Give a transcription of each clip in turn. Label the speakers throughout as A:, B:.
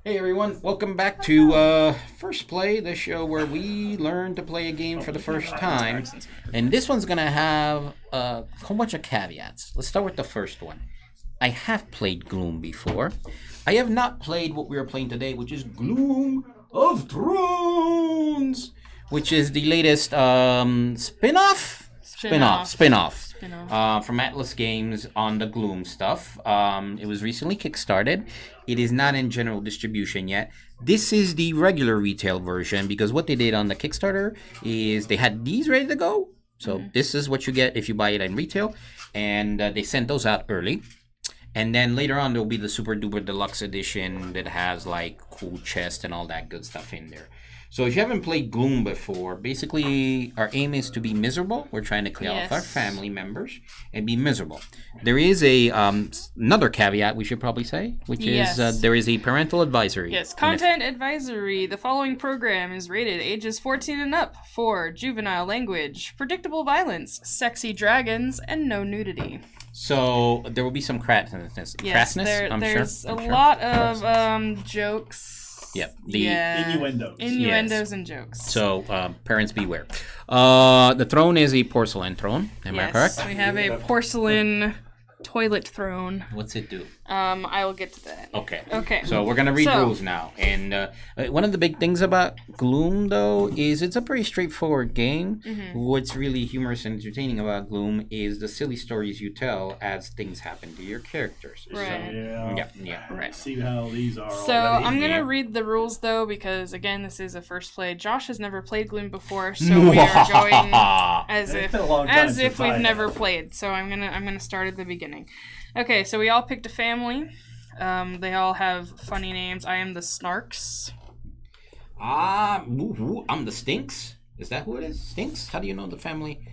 A: Hey everyone, welcome back to First Play, the show where we learn to play a game for the first time. And this one's gonna have a whole bunch of caveats. Let's start with the first one. I have played Gloom before. I have not played what we are playing today, which is Gloom of Thrones, which is the latest spin-off from Atlas Games on the Gloom stuff. It was recently kickstarted. It is not in general distribution yet. This is the regular retail version because what they did on the Kickstarter is they had these ready to go. So this is what you get if you buy it in retail. And they sent those out early. And then later on, there'll be the Super Duper Deluxe Edition that has like cool chest and all that good stuff in there. So if you haven't played Gloom before, basically our aim is to be miserable. We're trying to clear off our family members and be miserable. There is a another caveat we should probably say, which is there is a parental advisory.
B: Yes, content advisory. The following program is rated ages 14 and up for juvenile language, predictable violence, sexy dragons, and no nudity.
A: So there will be some crassness.
B: Yes, there's a lot of jokes.
A: Yep.
B: Innuendos and jokes.
A: So, parents beware. The throne is a porcelain throne. Am I correct?
B: Yes, we have a porcelain toilet throne.
A: What's it do?
B: I will get to that.
A: Okay. So we're gonna read rules now, and one of the big things about Gloom, though, is it's a pretty straightforward game. What's really humorous and entertaining about Gloom is the silly stories you tell as things happen to your characters.
B: Right.
A: So,
C: Right. See how these are.
B: So I'm gonna read the rules though, because again, this is a first play. Josh has never played Gloom before, so we are going as if we've never played. So I'm gonna start at the beginning. Okay, so we all picked a family. They all have funny names. I am the Snarks.
A: I'm the Stinks. Is that who it is? Stinks? How do you know the family?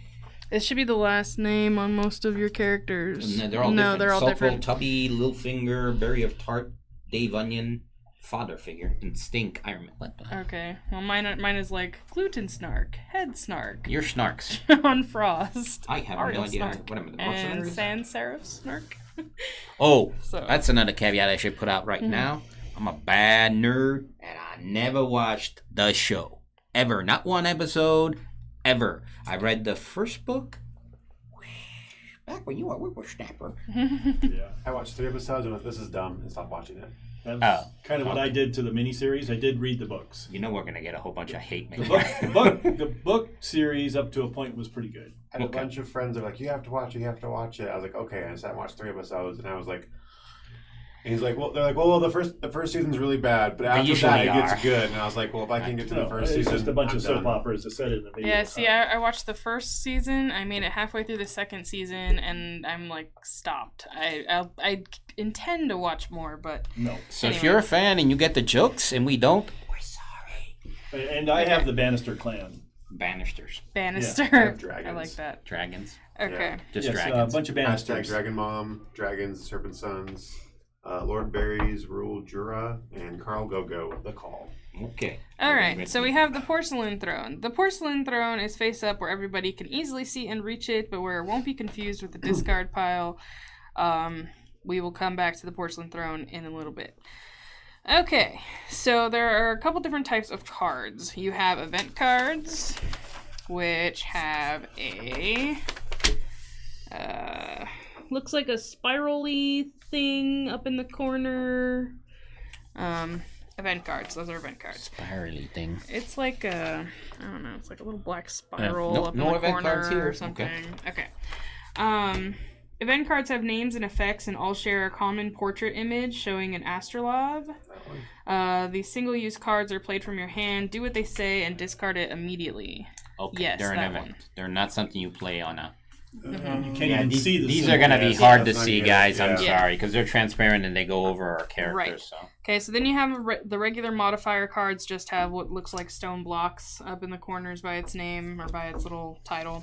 B: It should be the last name on most of your characters.
A: No, they're all different.
B: They're all
A: Sulfur,
B: different.
A: Tubby, Lil Finger, Berry of Tart, Dave Onion, Father Figure, and Stink. I remember. What?
B: Okay, well mine is like Gluten Snark, Head Snark,
A: You're Snarks.
B: John Frost,
A: I have
B: Ariel
A: no idea.
B: Snark,
A: What am I, the
B: and
A: mercenary?
B: Sans Serif Snark.
A: Oh,
B: So-
A: that's another caveat I should put out right now. I'm a bad nerd, and I never watched the show. Ever. Not one episode, ever. I read the first book back when you were a whippersnapper.
C: Yeah.
D: I watched 3 episodes and went, this is dumb, and stopped watching it.
C: That's kind of what I did to the miniseries. I did read the books.
A: You know we're going to get a whole bunch of hate mail.
C: The book series up to a point was pretty good.
D: I had a bunch of friends that were like, you have to watch it. I was like, okay. And I sat and watched 3 episodes, and I was like, and he's like, well, they're like, well, the first season's really bad, but after that it gets good. And I was like, well, if I can get to the first season,
C: it's just a bunch
D: I'm
C: of soap
D: done.
C: operas that said it in the video.
B: Yeah, see, I watched the first season. I made it halfway through the second season, and I'm like stopped. I intend to watch more, but
C: No.
A: So
B: Anyway.
A: if you're a fan and you get the jokes and we don't, we're sorry.
C: And I have the Bannister clan.
A: Bannisters.
B: Bannister.
D: have dragons.
B: I like that.
A: Dragons.
B: Okay.
A: Just
C: Yes,
A: dragons.
C: a bunch of
D: Hashtag
C: Bannisters.
D: Dragon Mom, Dragons, Serpent Sons, Lord Barry's Rule Jura, and Carl Gogo, The Call.
A: Okay.
B: All right, so we have the Porcelain Throne. The Porcelain Throne is face up where everybody can easily see and reach it, but where it won't be confused with the discard pile. We will come back to the Porcelain Throne in a little bit. Okay, so there are a couple different types of cards. You have event cards, which have a... looks like a spirally thing up in the corner. Event cards. Those are event cards.
A: Spirally thing.
B: It's like a, I don't know, it's like a little black spiral
A: no-
B: up
A: no
B: in the
A: event
B: corner
A: cards here.
B: or something. Okay. Event cards have names and effects and all share a common portrait image showing an astrolabe. These single-use cards are played from your hand. Do what they say and discard it immediately.
A: Okay.
B: Yes,
A: They're an
B: that
A: event.
B: one.
A: They're not something you play on a...
C: You can't even see the
A: these
C: symbol.
A: are going to be
C: Yeah,
A: hard to
D: that's not
A: see,
D: good.
A: guys. I'm
D: Yeah.
A: sorry, because they're transparent and they go over our characters.
B: Right.
A: So.
B: Okay, so then you have the regular modifier cards just have what looks like stone blocks up in the corners by its name or by its little title.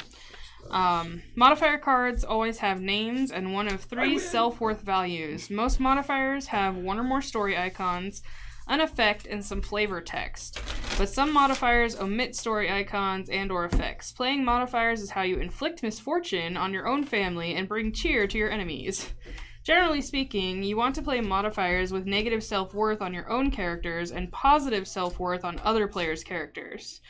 B: Modifier cards always have names and one of 3 self-worth values. Most modifiers have 1 or more story icons, an effect, and some flavor text. But some modifiers omit story icons and or effects. Playing modifiers is how you inflict misfortune on your own family and bring cheer to your enemies. Generally speaking, you want to play modifiers with negative self-worth on your own characters and positive self-worth on other players' characters.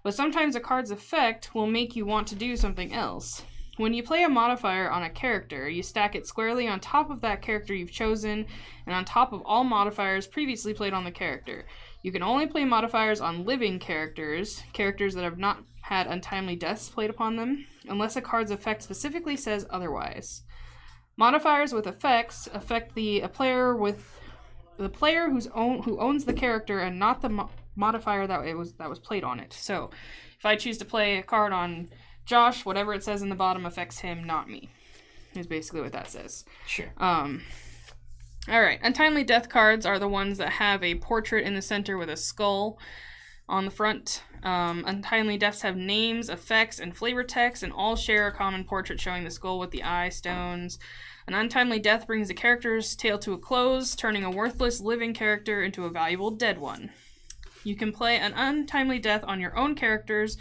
B: But sometimes a card's effect will make you want to do something else. When you play a modifier on a character, you stack it squarely on top of that character you've chosen and on top of all modifiers previously played on the character. You can only play modifiers on living characters, characters that have not had untimely deaths played upon them, unless a card's effect specifically says otherwise. Modifiers with effects affect the player who owns the character and not the modifier that was played on it. So, if I choose to play a card on Josh, whatever it says in the bottom affects him, not me. Is basically what that says.
A: Sure.
B: Alright, untimely death cards are the ones that have a portrait in the center with a skull on the front. Untimely deaths have names, effects, and flavor text, and all share a common portrait showing the skull with the eye stones. An untimely death brings the character's tale to a close, turning a worthless living character into a valuable dead one. You can play an untimely death on your own characters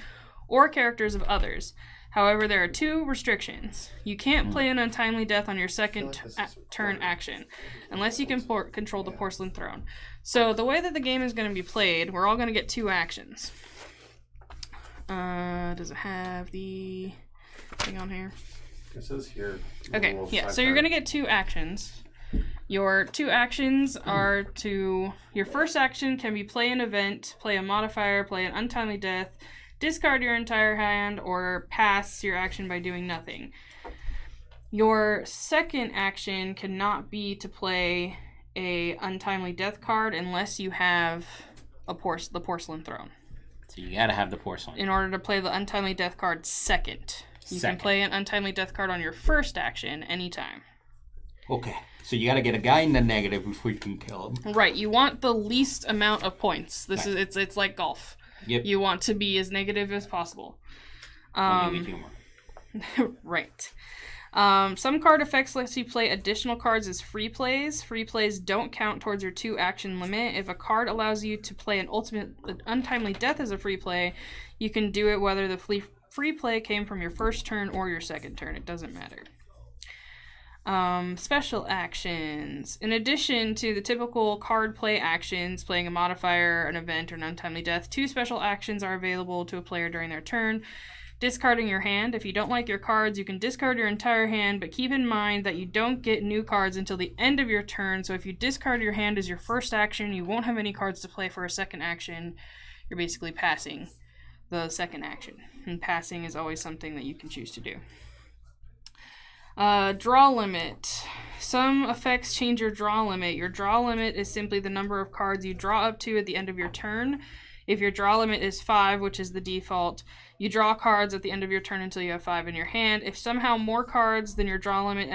B: or characters of others. However, there are 2 restrictions. You can't play an untimely death on your second turn action, unless you can control the Porcelain Throne. So, the way that the game is going to be played, we're all going to get 2 actions. Does it have the thing on here?
D: It says here.
B: Okay, yeah, so you're going to get 2 actions. Your 2 actions are to... Your first action can be play an event, play a modifier, play an untimely death, discard your entire hand, or pass your action by doing nothing. Your second action cannot be to play a untimely death card unless you have the Porcelain Throne.
A: So you gotta have the porcelain.
B: In order to play the untimely death card second. You can play an untimely death card on your first action anytime.
A: Okay. So you gotta get a guy in the negative before you can kill him.
B: Right. You want the least amount of points. It's like golf.
A: Yep.
B: You want to be as negative as possible.
A: Only with humor.
B: Right. Some card effects lets you play additional cards as free plays. Free plays don't count towards your 2 action limit. If a card allows you to play an untimely death as a free play, you can do it whether the free play came from your first turn or your second turn. It doesn't matter. Special actions. In addition to the typical card play actions, playing a modifier, an event, or an untimely death, 2 special actions are available to a player during their turn. Discarding your hand. If you don't like your cards, you can discard your entire hand, but keep in mind that you don't get new cards until the end of your turn, so if you discard your hand as your first action, you won't have any cards to play for a second action. You're basically passing the second action, and passing is always something that you can choose to do. Draw limit. Some effects change your draw limit. Your draw limit is simply the number of cards you draw up to at the end of your turn. If your draw limit is 5, which is the default, you draw cards at the end of your turn until you have 5 in your hand. If somehow more cards than your draw limit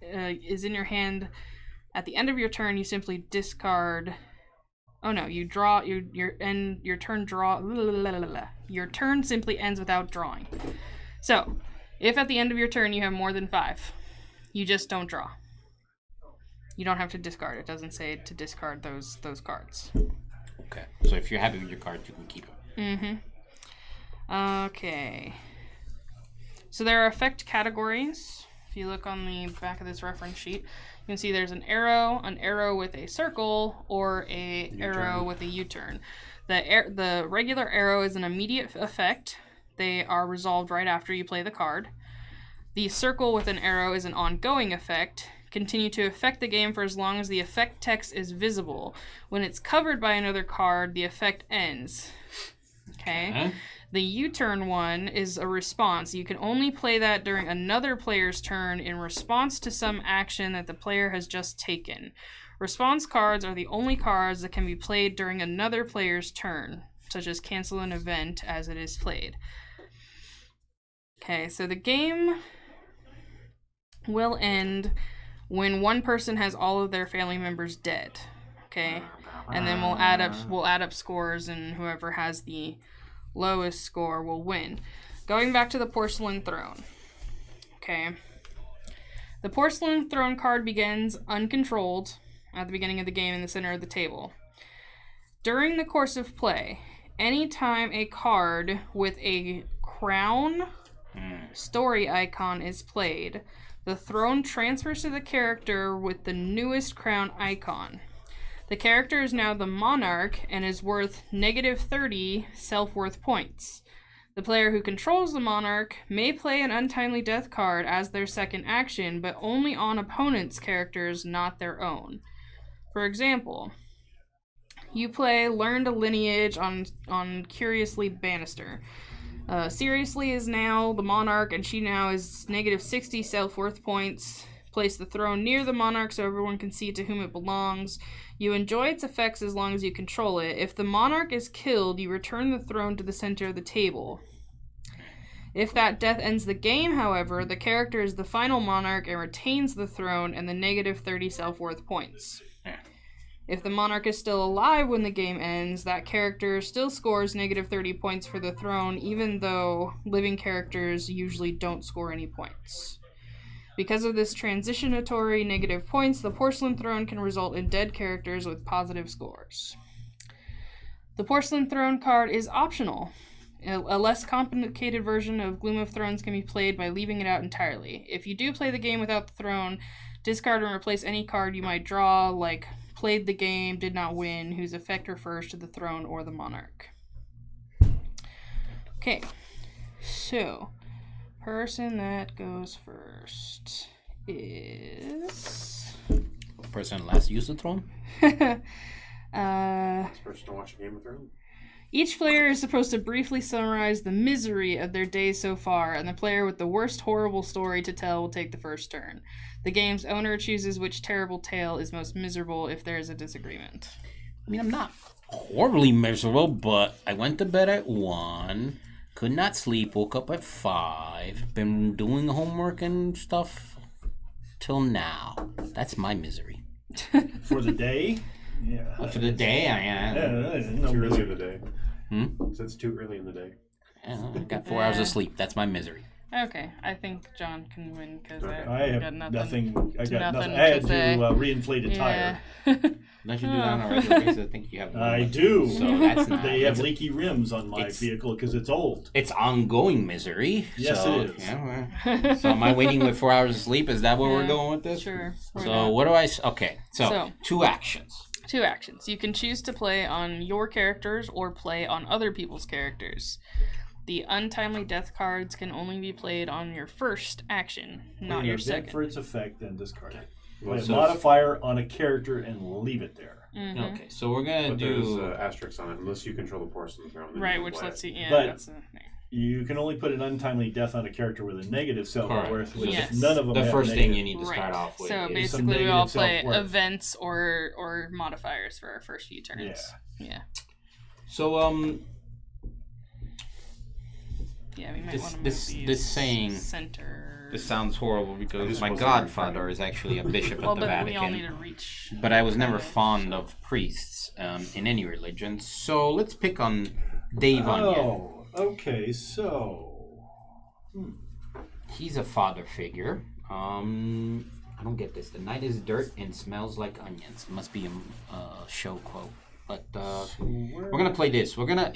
B: is in your hand at the end of your turn, you simply discard. Oh no, you draw your turn draw. Your turn simply ends without drawing. So, if at the end of your turn you have more than 5, you just don't draw. You don't have to discard. It doesn't say to discard those cards.
A: Okay. So if you're happy with your cards, you can keep them.
B: Okay. So there are effect categories. If you look on the back of this reference sheet, you can see there's an arrow with a circle, or a arrow with a U-turn. The regular arrow is an immediate effect. They are resolved right after you play the card. The circle with an arrow is an ongoing effect. Continue to affect the game for as long as the effect text is visible. When it's covered by another card, the effect ends. Okay? The U-turn one is a response. You can only play that during another player's turn in response to some action that the player has just taken. Response cards are the only cards that can be played during another player's turn, such as cancel an event as it is played. Okay, so the game will end when one person has all of their family members dead. Okay, and then we'll add up scores, and whoever has the lowest score will win. Going back to the Porcelain Throne. Okay, the Porcelain Throne card begins uncontrolled at the beginning of the game in the center of the table. During the course of play, anytime a card with a crown story icon is played, The throne transfers to the character with the newest crown icon. The character is now the monarch and is worth -30 self-worth points. The player who controls the monarch may play an untimely death card as their second action, but only on opponents' characters, not their own. For example, you play Learned a Lineage on Curiously Bannister. Seriously is now the monarch, and she now is -60 self-worth points. Place the throne near the monarch so everyone can see to whom it belongs. You enjoy its effects as long as you control it. If the monarch is killed, you return the throne to the center of the table. If that death ends the game, however, the character is the final monarch and retains the throne and the -30 self-worth points. If the monarch is still alive when the game ends, that character still scores -30 points for the throne, even though living characters usually don't score any points. Because of this transitionatory negative points, the Porcelain Throne can result in dead characters with positive scores. The Porcelain Throne card is optional. A less complicated version of Gloom of Thrones can be played by leaving it out entirely. If you do play the game without the throne, discard and replace any card you might draw, like played the game, did not win, whose effect refers to the throne or the monarch. Okay, so person that goes first is
A: Person last used the throne?
D: Last person to watch a Game of Thrones.
B: Each player is supposed to briefly summarize the misery of their day so far, and the player with the worst horrible story to tell will take the first turn. The game's owner chooses which terrible tale is most miserable if there is a disagreement.
A: I mean, I'm not horribly miserable, but I went to bed at 1, could not sleep, woke up at 5, been doing homework and stuff till now. That's my misery.
C: For the day? Yeah.
A: For the day, I am.
C: No
D: Too early
C: misery.
D: in the day. So it's too early in the day.
A: I got 4 hours of sleep. That's my misery.
B: Okay, I think John can win because
C: I have
B: got
C: nothing. I got
B: nothing
C: nothing. I had
B: to
C: to
B: say.
C: reinflate a tire.
A: Don't you do that on a regular basis? I think you have.
C: I do.
A: So that's not.
C: They have
A: that's-
C: leaky rims on my vehicle because it's old.
A: It's ongoing misery.
C: Yes,
A: so,
C: it is.
A: Yeah, so am I waiting with 4 hours of sleep? Is that where we're going with this?
B: Sure.
A: So what do I? Okay. So 2 actions.
B: 2 actions. You can choose to play on your characters or play on other people's characters. The untimely death cards can only be played on your first action, not your second.
C: For its effect, then discard it.
D: Well,
C: Put a
D: so-
C: modifier on a character and leave it there.
B: Mm-hmm.
A: Okay. So we're gonna
D: But
A: do.
D: there's asterisks on it unless you control the Porcelain Throne. then you
B: Right,
D: can
B: which
D: play
B: let's
D: it.
B: see. Yeah,
C: But-
B: that's
C: You can only put an untimely death on a character with a negative self-worth, which
B: Yes.
C: none of them
A: The
C: have
A: first
C: a
A: thing
C: negative.
A: you need to start off with
B: So
A: is
C: some
B: basically, we all
C: negative
B: play
C: self-worth.
B: events or modifiers for our first few turns. Yeah.
A: So
B: Yeah, we might
A: This-
B: want to move
A: this-
B: these
A: this saying-
B: center.
A: this sounds horrible because
D: just
A: my
D: wasn't
A: godfather
D: referring.
A: is actually a bishop
B: well,
A: of the
B: but we all need
A: Vatican.
B: to reach.
A: But I was never fond of priests in any religion. So let's pick on Dave Onion.
C: Oh, okay. So,
A: He's a father figure. I don't get this. The night is dirt and smells like onions. It must be a show quote. But we're gonna play this. We're gonna.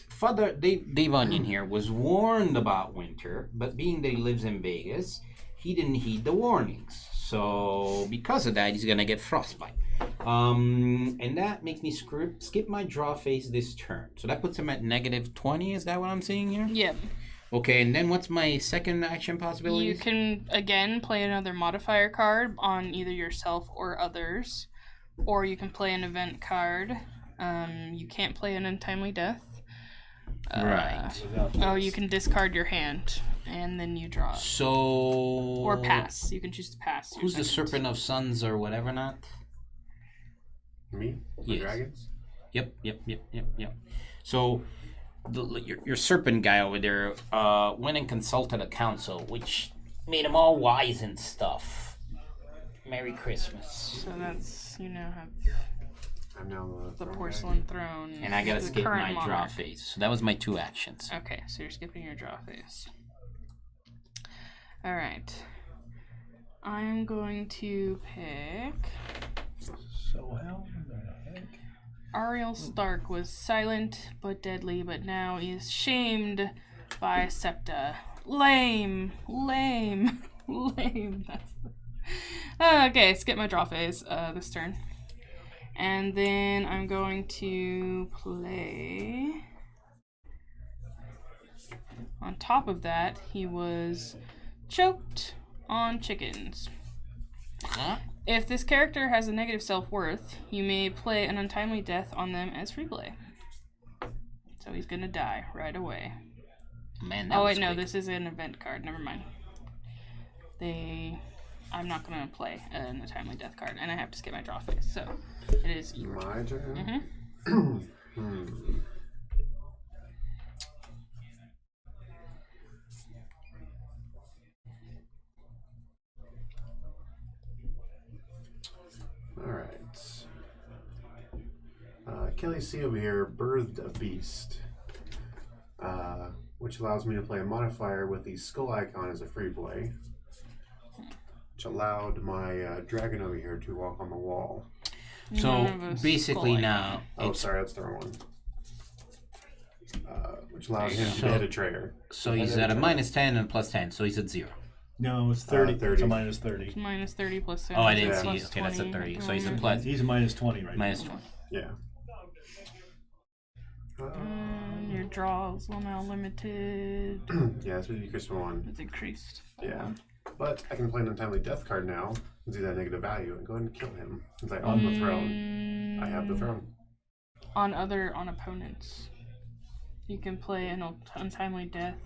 A: Father Dave Onion here was warned about winter, but being that he lives in Vegas, he didn't heed the warnings. So because of that, he's gonna get frostbite. And that makes me skip my draw phase this turn. So that puts him at -20. Is that what I'm seeing here?
B: Yep.
A: Okay, and then what's my second action possibility?
B: You can again play another modifier card on either yourself or others, or you can play an event card. You can't play an untimely death.
A: Right.
B: Oh, you can discard your hand and then you draw.
A: So.
B: Or pass. You can choose to pass. your
A: Who's the
B: second.
A: Serpent of Suns or whatever not?
D: Me? The
A: Yes.
D: dragons?
A: Yep. So, your serpent guy over there went and consulted a council, which made them all wise and stuff. Merry Christmas.
B: So that's, you now have
D: I'm now
B: the
D: throne
B: Porcelain Throne.
A: And I gotta
B: the
A: skip
B: current
A: my draw
B: monarch.
A: phase. So that was my 2 actions.
B: Okay, so you're skipping your draw phase. Alright. I'm going to pick...
C: So how the heck?
B: Ariel Stark was silent but deadly, but now is shamed by Septa. Lame. Lame. Okay, skip my draw phase this turn. And then I'm going to play... On top of that, he was choked on chickens.
A: Huh?
B: If this character has a negative self-worth, you may play an untimely death on them as free play. So he's gonna die right away.
A: Man,
B: Oh wait, no, this is an event card. Never mind. I'm not gonna play an untimely death card, and I have to skip my draw phase. So it is your
D: My turn. All right. Achilles C over here birthed a beast, which allows me to play a modifier with the skull icon as a free play, which allowed my dragon over here to walk on the wall.
A: So basically now,
D: Oh, sorry, that's the wrong one. Which allows him to hit a traitor.
A: So he's at a -10 and +10, so he's at 0.
C: No, it's 30.
D: 30.
C: It's a minus 30.
B: Minus 30 plus 7.
A: Oh, I didn't
D: Yeah.
A: see
B: plus
A: it. Okay, that's at 30. So he's at
C: He's a minus 20 right
A: minus
C: now.
A: 20.
D: Yeah.
B: Your draws will now limited.
D: Yeah, it's been increased from 1.
B: It's increased.
D: Yeah. But I can play an untimely death card now and see that negative value and go ahead and kill him. Since I own the throne. I have the throne.
B: On opponents. You can play an untimely death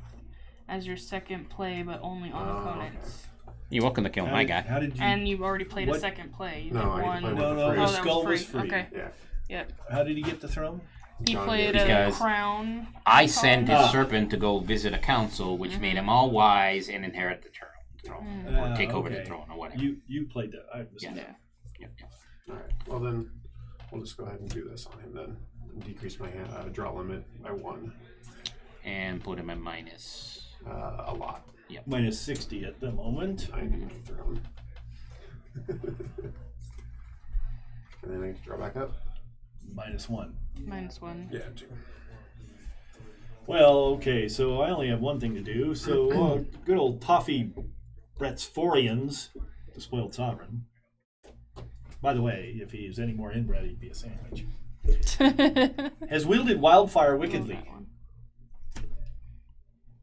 B: as your second play, but only on opponents.
A: You're welcome to kill my guy.
C: How did you?
B: And you've already played a second play. You
D: No,
B: did
D: I
B: one.
D: played
C: No,
D: with
C: no,
D: the
C: the
D: free.
B: that
C: skull
B: was
C: was
B: free.
C: free.
B: Okay.
D: Yeah.
B: Yep.
C: How did he get the throne?
B: He
D: John
B: played
D: Deere.
B: a
A: Because
B: crown.
A: I sent his
C: Ah.
A: serpent to go visit a council, which made him all wise and inherit the throne. Or take over the
C: okay.
A: throne, or whatever.
C: You played that. I missed
A: Yeah.
C: that.
A: Yep.
D: All right. Well, then we'll just go ahead and do this on him then. And decrease my draw limit by 1.
A: And put him at minus.
D: A lot.
C: Minus 60 at the moment.
D: 90 throne. And then I can draw back up.
C: Minus 1.
B: -1.
D: Yeah, 2.
C: Well, okay, so I only have one thing to do. So, good old Toffee Bretsforians, the spoiled sovereign. By the way, if he is any more inbred, he'd be a sandwich. Has wielded wildfire wickedly.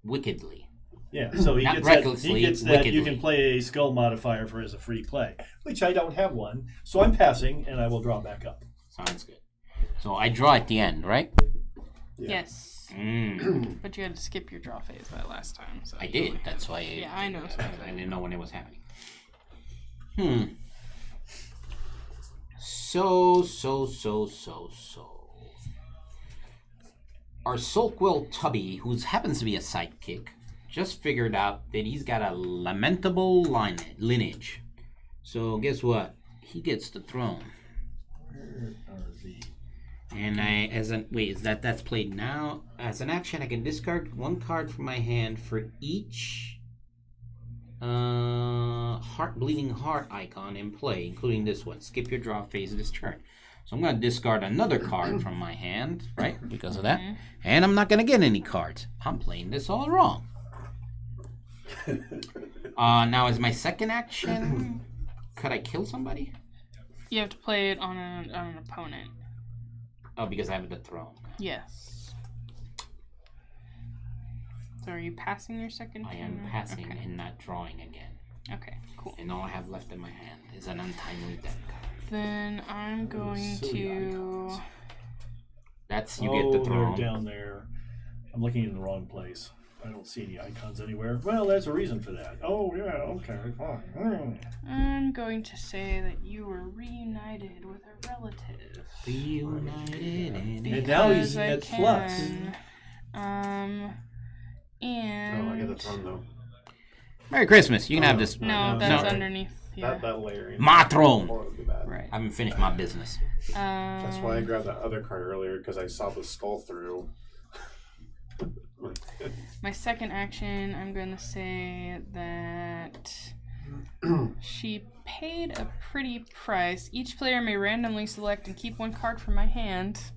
A: Wickedly.
C: Yeah, so he
A: Not
C: gets that.
A: recklessly,
C: He gets that. You
A: wickedly.
C: can play a skull modifier for as a free play, which I don't have one. So I'm passing, and I will draw back up.
A: Sounds good. So I draw at the end, right?
B: Yes.
A: Mm.
B: But you had to skip your draw phase that last time. So
A: I did. That's why.
B: Yeah, I know.
A: I didn't know when it was happening. So. Our Sulkwell Tubby, who happens to be a sidekick, just figured out that he's got a lamentable lineage. So guess what? He gets the throne.
C: Where are the?
A: And that's played now. As an action, I can discard 1 card from my hand for each bleeding heart icon in play, including this one. Skip your draw phase this turn. So I'm going to discard another card from my hand, right? Because of that. And I'm not going to get any cards. I'm playing this all wrong. Now, as my second action, could I kill somebody?
B: You have to play it on an opponent.
A: Oh, because I have the throne.
B: Yes. So are you passing your second
A: I am
B: turn?
A: passing
B: Okay.
A: and not drawing again.
B: Okay, cool.
A: And all I have left in my hand is an untimely death card.
B: Then I'm going
C: silly
B: to...
C: icons.
A: That's you get the throne.
C: They're down there. I'm looking in the wrong place. I don't see any icons anywhere. Well, there's a reason for that. Oh, yeah, okay, fine.
B: I'm going to say that you were reunited with a relative.
A: Reunited and
C: And now he's
B: Because I
C: at flux.
B: can.
D: Oh,
B: And...
D: I get the throne though.
A: Merry Christmas. You can have this.
B: No,
C: No,
B: that's
C: no.
B: underneath. Yeah.
D: That layer.
A: My throne.
D: Oh, it'd be bad.
B: Right.
A: I haven't finished my business.
D: That's why I grabbed that other card earlier because I saw the skull through.
B: My second action, I'm going to say that she paid a pretty price. Each player may randomly select and keep 1 card from my hand.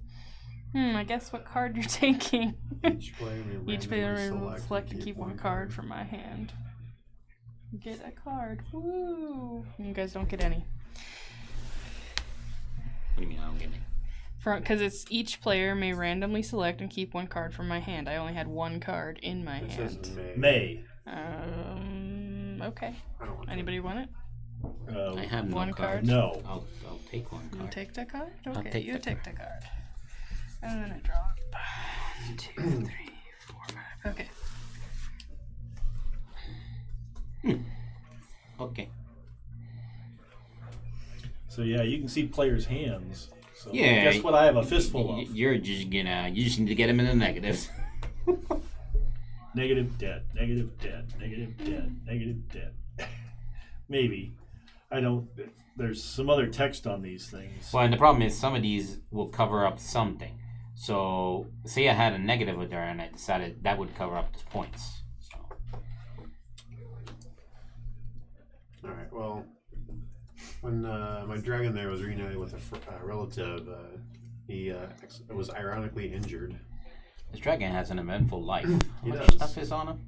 B: I guess what card you're taking.
D: Each player may
B: Each player may
D: randomly
B: select and keep 1 card from my hand. Get a card. Woo! You guys don't get any.
A: What do you mean I don't get any?
B: Because it's each player may randomly select and keep one card from my hand. I only had one card in my
D: It
B: hand.
D: says
C: May.
B: Okay.
D: I don't want
B: Anybody want it?
A: I have no
B: one card.
C: No.
A: I'll take one
B: You
A: card.
B: take the card?
A: I'll
B: Okay,
A: take
B: you
A: the
B: take the card. And then I draw it. 2, 3, 4, 5. Okay.
A: Okay.
C: So yeah, you can see players' hands. So
A: Yeah.
C: guess what? I have a fistful of.
A: You're just gonna. You just need to get him in the negatives.
C: Negative, dead. Negative, dead. Negative, dead. Negative, dead. Maybe. I don't. There's some other text on these things.
A: Well, and the problem is some of these will cover up something. So, say I had a negative with there, and I decided that would cover up the points. So.
D: All right. Well, when my dragon there was reunited with a relative, he was ironically injured.
A: This dragon has an eventful life.
D: He
A: How much
D: does.
A: stuff is on him?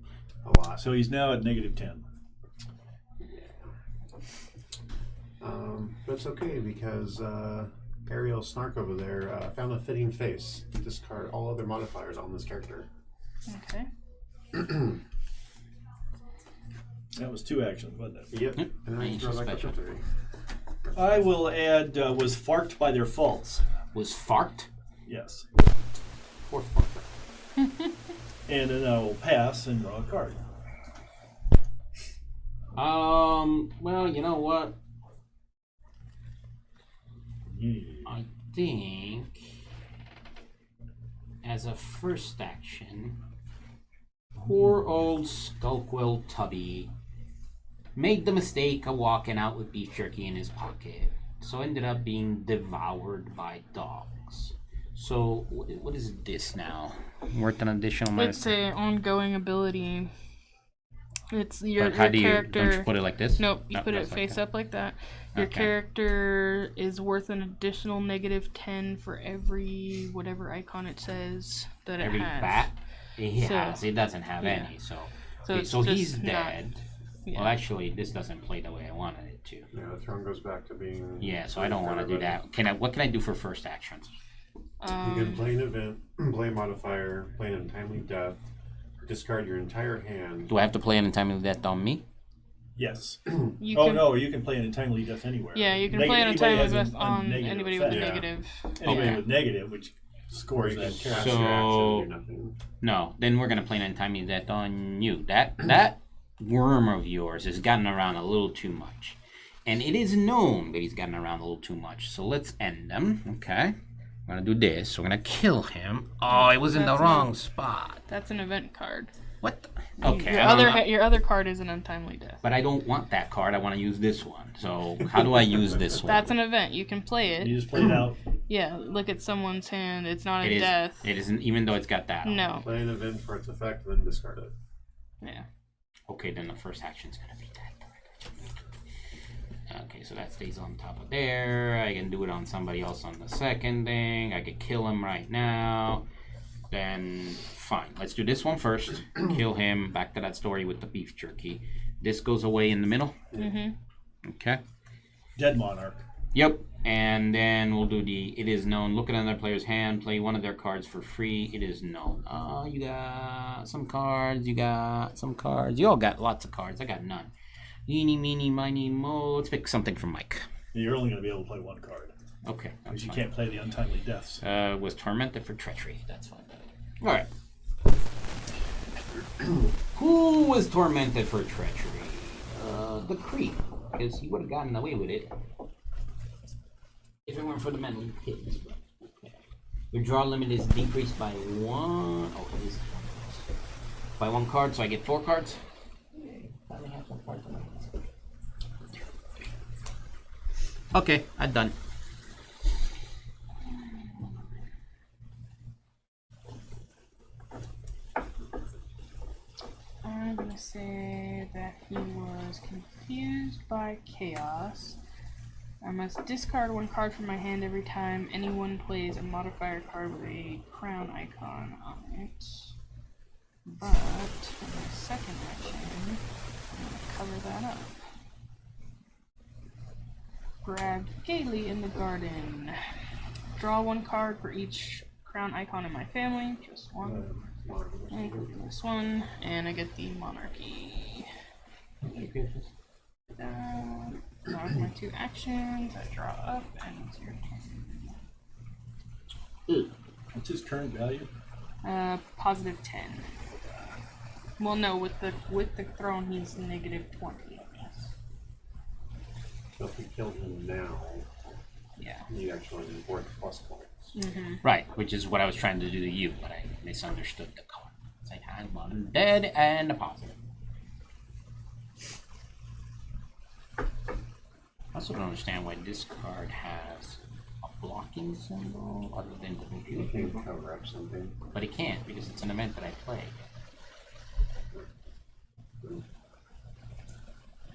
D: A lot.
C: So he's now at negative 10.
D: But it's okay because Ariel Snark over there found a fitting face. Discard all other modifiers on this character.
B: Okay.
C: That was 2 actions, wasn't it?
D: Yep.
A: Yep.
D: And then I
A: Range
D: draw back up to
A: special.
D: 3.
C: I will add was farked by their faults.
A: Was farked?
C: Yes.
A: Or farked?
C: And then I will pass and draw a card.
A: Well, you know what?
C: Yeah.
A: I think as a first action, poor old Skullquill Tubby made the mistake of walking out with beef jerky in his pocket, so ended up being devoured by dogs. So what is this now? Worth an additional minus.
B: It's a ongoing ability. It's your,
A: But how
B: your
A: do you?
B: character.
A: Don't you put it like this?
B: Nope, you
A: No,
B: put it
A: that's like
B: face
A: that.
B: up like that. Your
A: Okay.
B: character is worth an additional negative 10 for every whatever icon it says that
A: Every
B: it has.
A: bat he
B: So-
A: has, it doesn't have
B: yeah.
A: any. So
B: So
A: okay,
B: it's
A: so he's
B: just not-
A: dead.
B: Yeah.
A: Well, actually, this doesn't play the way I wanted it to.
D: Yeah, the throne goes back to being.
A: Yeah, so I don't want to do that. What can I do for first actions?
D: You can play an event, play a modifier, play an untimely death, discard your entire hand.
A: Do I have to play an untimely death on me?
C: Yes.
B: You
C: Oh
B: can,
C: no, you can play an untimely death anywhere.
B: Yeah, you can
C: Neg-
B: play an
C: anybody
B: untimely
C: has
B: death
C: an
B: on
C: negative
B: anybody with a
C: effect.
D: Yeah.
B: negative.
C: Anybody
B: Yeah.
C: with negative, which scores
D: You
C: that
D: just
C: character.
D: cast your action
A: So-
D: and do nothing.
A: No, then we're gonna play an untimely death on you. That worm of yours has gotten around a little too much, and it is known that he's gotten around a little too much. So let's end him. Okay, we're gonna do this. We're gonna kill him. Oh, it was in the
B: That's
A: wrong
B: not-
A: spot.
B: That's an event card.
A: What? Okay.
B: Your
A: I don't
B: other
A: know.
B: your other card is an untimely death.
A: But I don't want that card. I want to use this one. So how do I use this one?
B: That's an event. You can play it.
C: You just play it out.
B: Yeah, look at someone's hand. It's not
A: It
B: a
A: is.
B: death.
A: It isn't, even though it's got that. on it.
B: No.
D: Play an event for its effect, and then discard it.
B: Yeah.
A: Okay, then the first action's gonna be that. Okay, so that stays on top of there. I can do it on somebody else on the second thing. I could kill him right now. Then, fine. Let's do this one first. Kill him. Back to that story with the beef jerky. This goes away in the middle.
B: Mm-hmm.
A: Okay.
C: Dead monarch.
A: Yep. And then we'll do the it is known. Look at another player's hand. Play one of their cards for free. It is known. You got some cards. You got some cards. You all got lots of cards. I got none. Eeny, meeny, miny, mo. Let's pick something from Mike.
C: You're only going to be able to play one card.
A: Okay.
C: Because you
A: fine.
C: can't play the untimely deaths.
A: Was tormented for treachery. That's fine. All right. Who was tormented for treachery? The creep, because he would have gotten away with it if it weren't for the mentally kids. But, okay. Your draw limit is decreased by 1. Oh, it is by 1 card, so I get 4 cards. Finally have some cards in my hands. Okay, I'm done.
B: I'm gonna say that he was confused by chaos. I must discard 1 card from my hand every time anyone plays a modifier card with a crown icon on it. But for my second action, Cover that up. Grab gaily in the garden. Draw 1 card for each crown icon in my family. Just 1. Including this one. And I get the monarchy. Now with my 2 actions, I draw up and it's your turn.
C: What's his current value?
B: Positive 10. Well, no, with the throne, he's negative 20. Yes.
D: So if we kill him now,
B: Yeah.
D: he actually is worth plus points.
B: Mm-hmm.
A: Right, which is what I was trying to do to you, but I misunderstood the card. It's like, I'm one dead and a positive. I also don't understand why this card has a blocking symbol other than the
D: You can cover up something.
A: But it can't because it's an event that I play.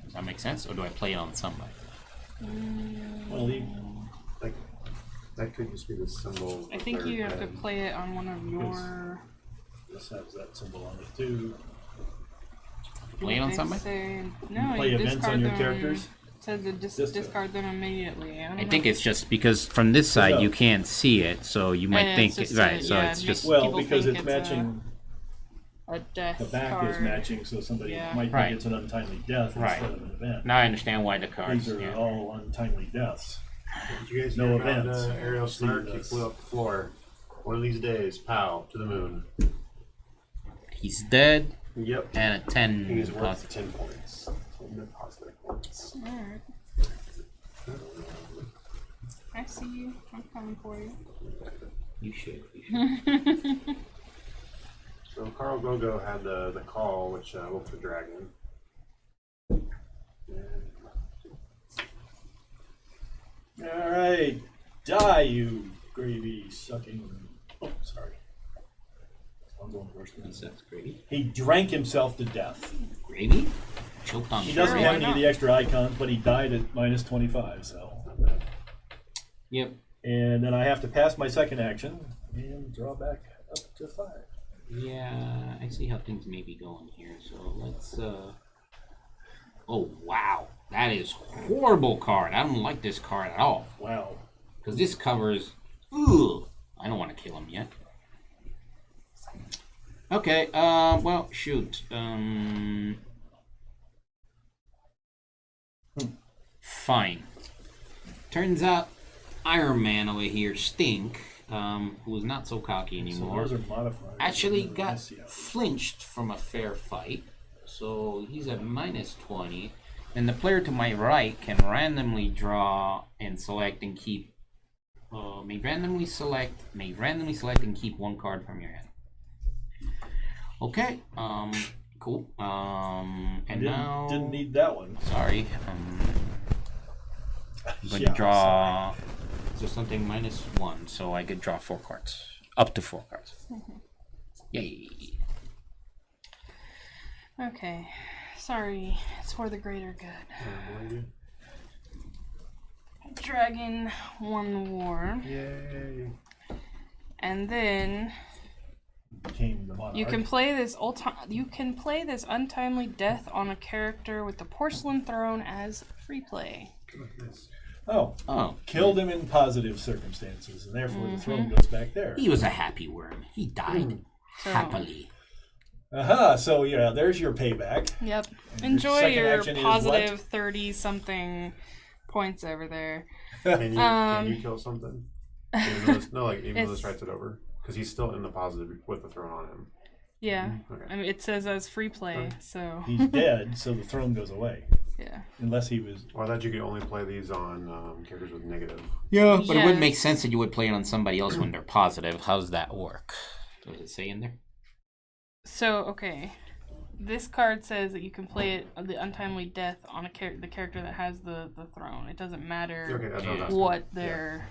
A: Does that make sense? Or do I play it on somebody?
C: Well,
D: That could just be the symbol.
B: I think you have to play it on one of your...
C: this has that symbol on it too.
A: Play it on
B: They
A: somebody?
B: say, no,
C: Play
B: you
C: events
B: discard
C: on your
B: them.
C: characters?
B: It says to discard them immediately.
A: I think it's just because from this side you can't see it, so you might
B: Yeah,
A: think
B: it's just
A: right.
B: a-
A: So
B: yeah,
A: it's
B: it
A: just
B: makes-
C: Well,
B: people
C: because
B: think
C: it's
B: it's
C: matching.
B: a death
C: The back
B: card.
C: is matching, so somebody
B: Yeah.
C: might
A: Right.
C: think it's an untimely death
A: Right.
C: instead of an event.
A: now I understand why the cards.
C: These are
A: Yeah.
C: all untimely deaths.
D: Did you guys
C: No
D: hear about,
C: events.
D: Ariel Snark?
C: See
D: He
C: this.
D: flew up the floor. One of these days, pow, to the moon.
A: He's dead
D: Yep.
A: and a 10.
D: He's worth
A: positive.
D: 10 points. 10 positive points.
B: Alright. I see you. I'm coming for you.
A: You should. You should.
D: So Carl Gogo had the call, which woke the dragon.
C: All right, die, you gravy sucking. Oh, sorry. I'm going first.
A: That's gravy.
C: He drank himself to death.
A: Gravy? Choked on
C: He
A: sugar.
C: doesn't
B: why
C: have any
B: not?
C: of the extra icons, but he died at minus 25. So,
A: Yep.
C: and then I have to pass my second action and draw back up to 5.
A: Yeah, I see how things may be going here. So let's. Oh wow, that is horrible card. I don't like this card at all
C: Wow.
A: because this covers. Ugh. I don't want to kill him yet. Okay. Well, shoot. Fine. Turns out Iron Man over here, Stink, who is not so cocky
C: So
A: anymore,
C: those are modifiers.
A: actually
C: Those are
A: got
C: mishaps.
A: flinched from a fair fight. So he's at minus 20. And the player to my right can randomly draw and select and keep. May randomly select and keep 1 card from your hand. Okay. Cool. And now.
C: Didn't need that one.
A: Sorry. I'm going
C: Yeah,
A: to draw. Is there something -1? So I could draw 4 cards. Up to 4 cards. Yay.
B: Okay. Sorry. It's for the greater good. Dragon won the war.
D: Yay.
B: And then
C: Became the monarch.
B: you can play this untimely death on a character with the Porcelain Throne as free play.
A: Oh.
C: Killed him in positive circumstances, and therefore the throne goes back there.
A: He was a happy worm. He died
B: So-
A: happily.
C: Aha, so yeah, there's your payback.
B: Yep.
C: And
B: Enjoy
C: second
B: your
C: action is
B: positive 30-something points over there.
D: Can you kill something? Even though even though
B: It's-
D: this writes it over? Because he's still in the positive with the throne on him.
B: Yeah.
D: Okay.
B: I mean, it says as free play, so
C: He's dead, so the throne goes away.
B: yeah.
C: Unless he was.
D: Well, I thought you could only play these on characters with negative.
A: Yeah, but it
B: Yes.
A: wouldn't make sense that you would play it on somebody else when they're positive. How's that work? Does it say in there?
B: So okay, this card says that you can play it the untimely death on the character that has the throne. It doesn't matter
D: Okay, that's what I was asking.
B: what their.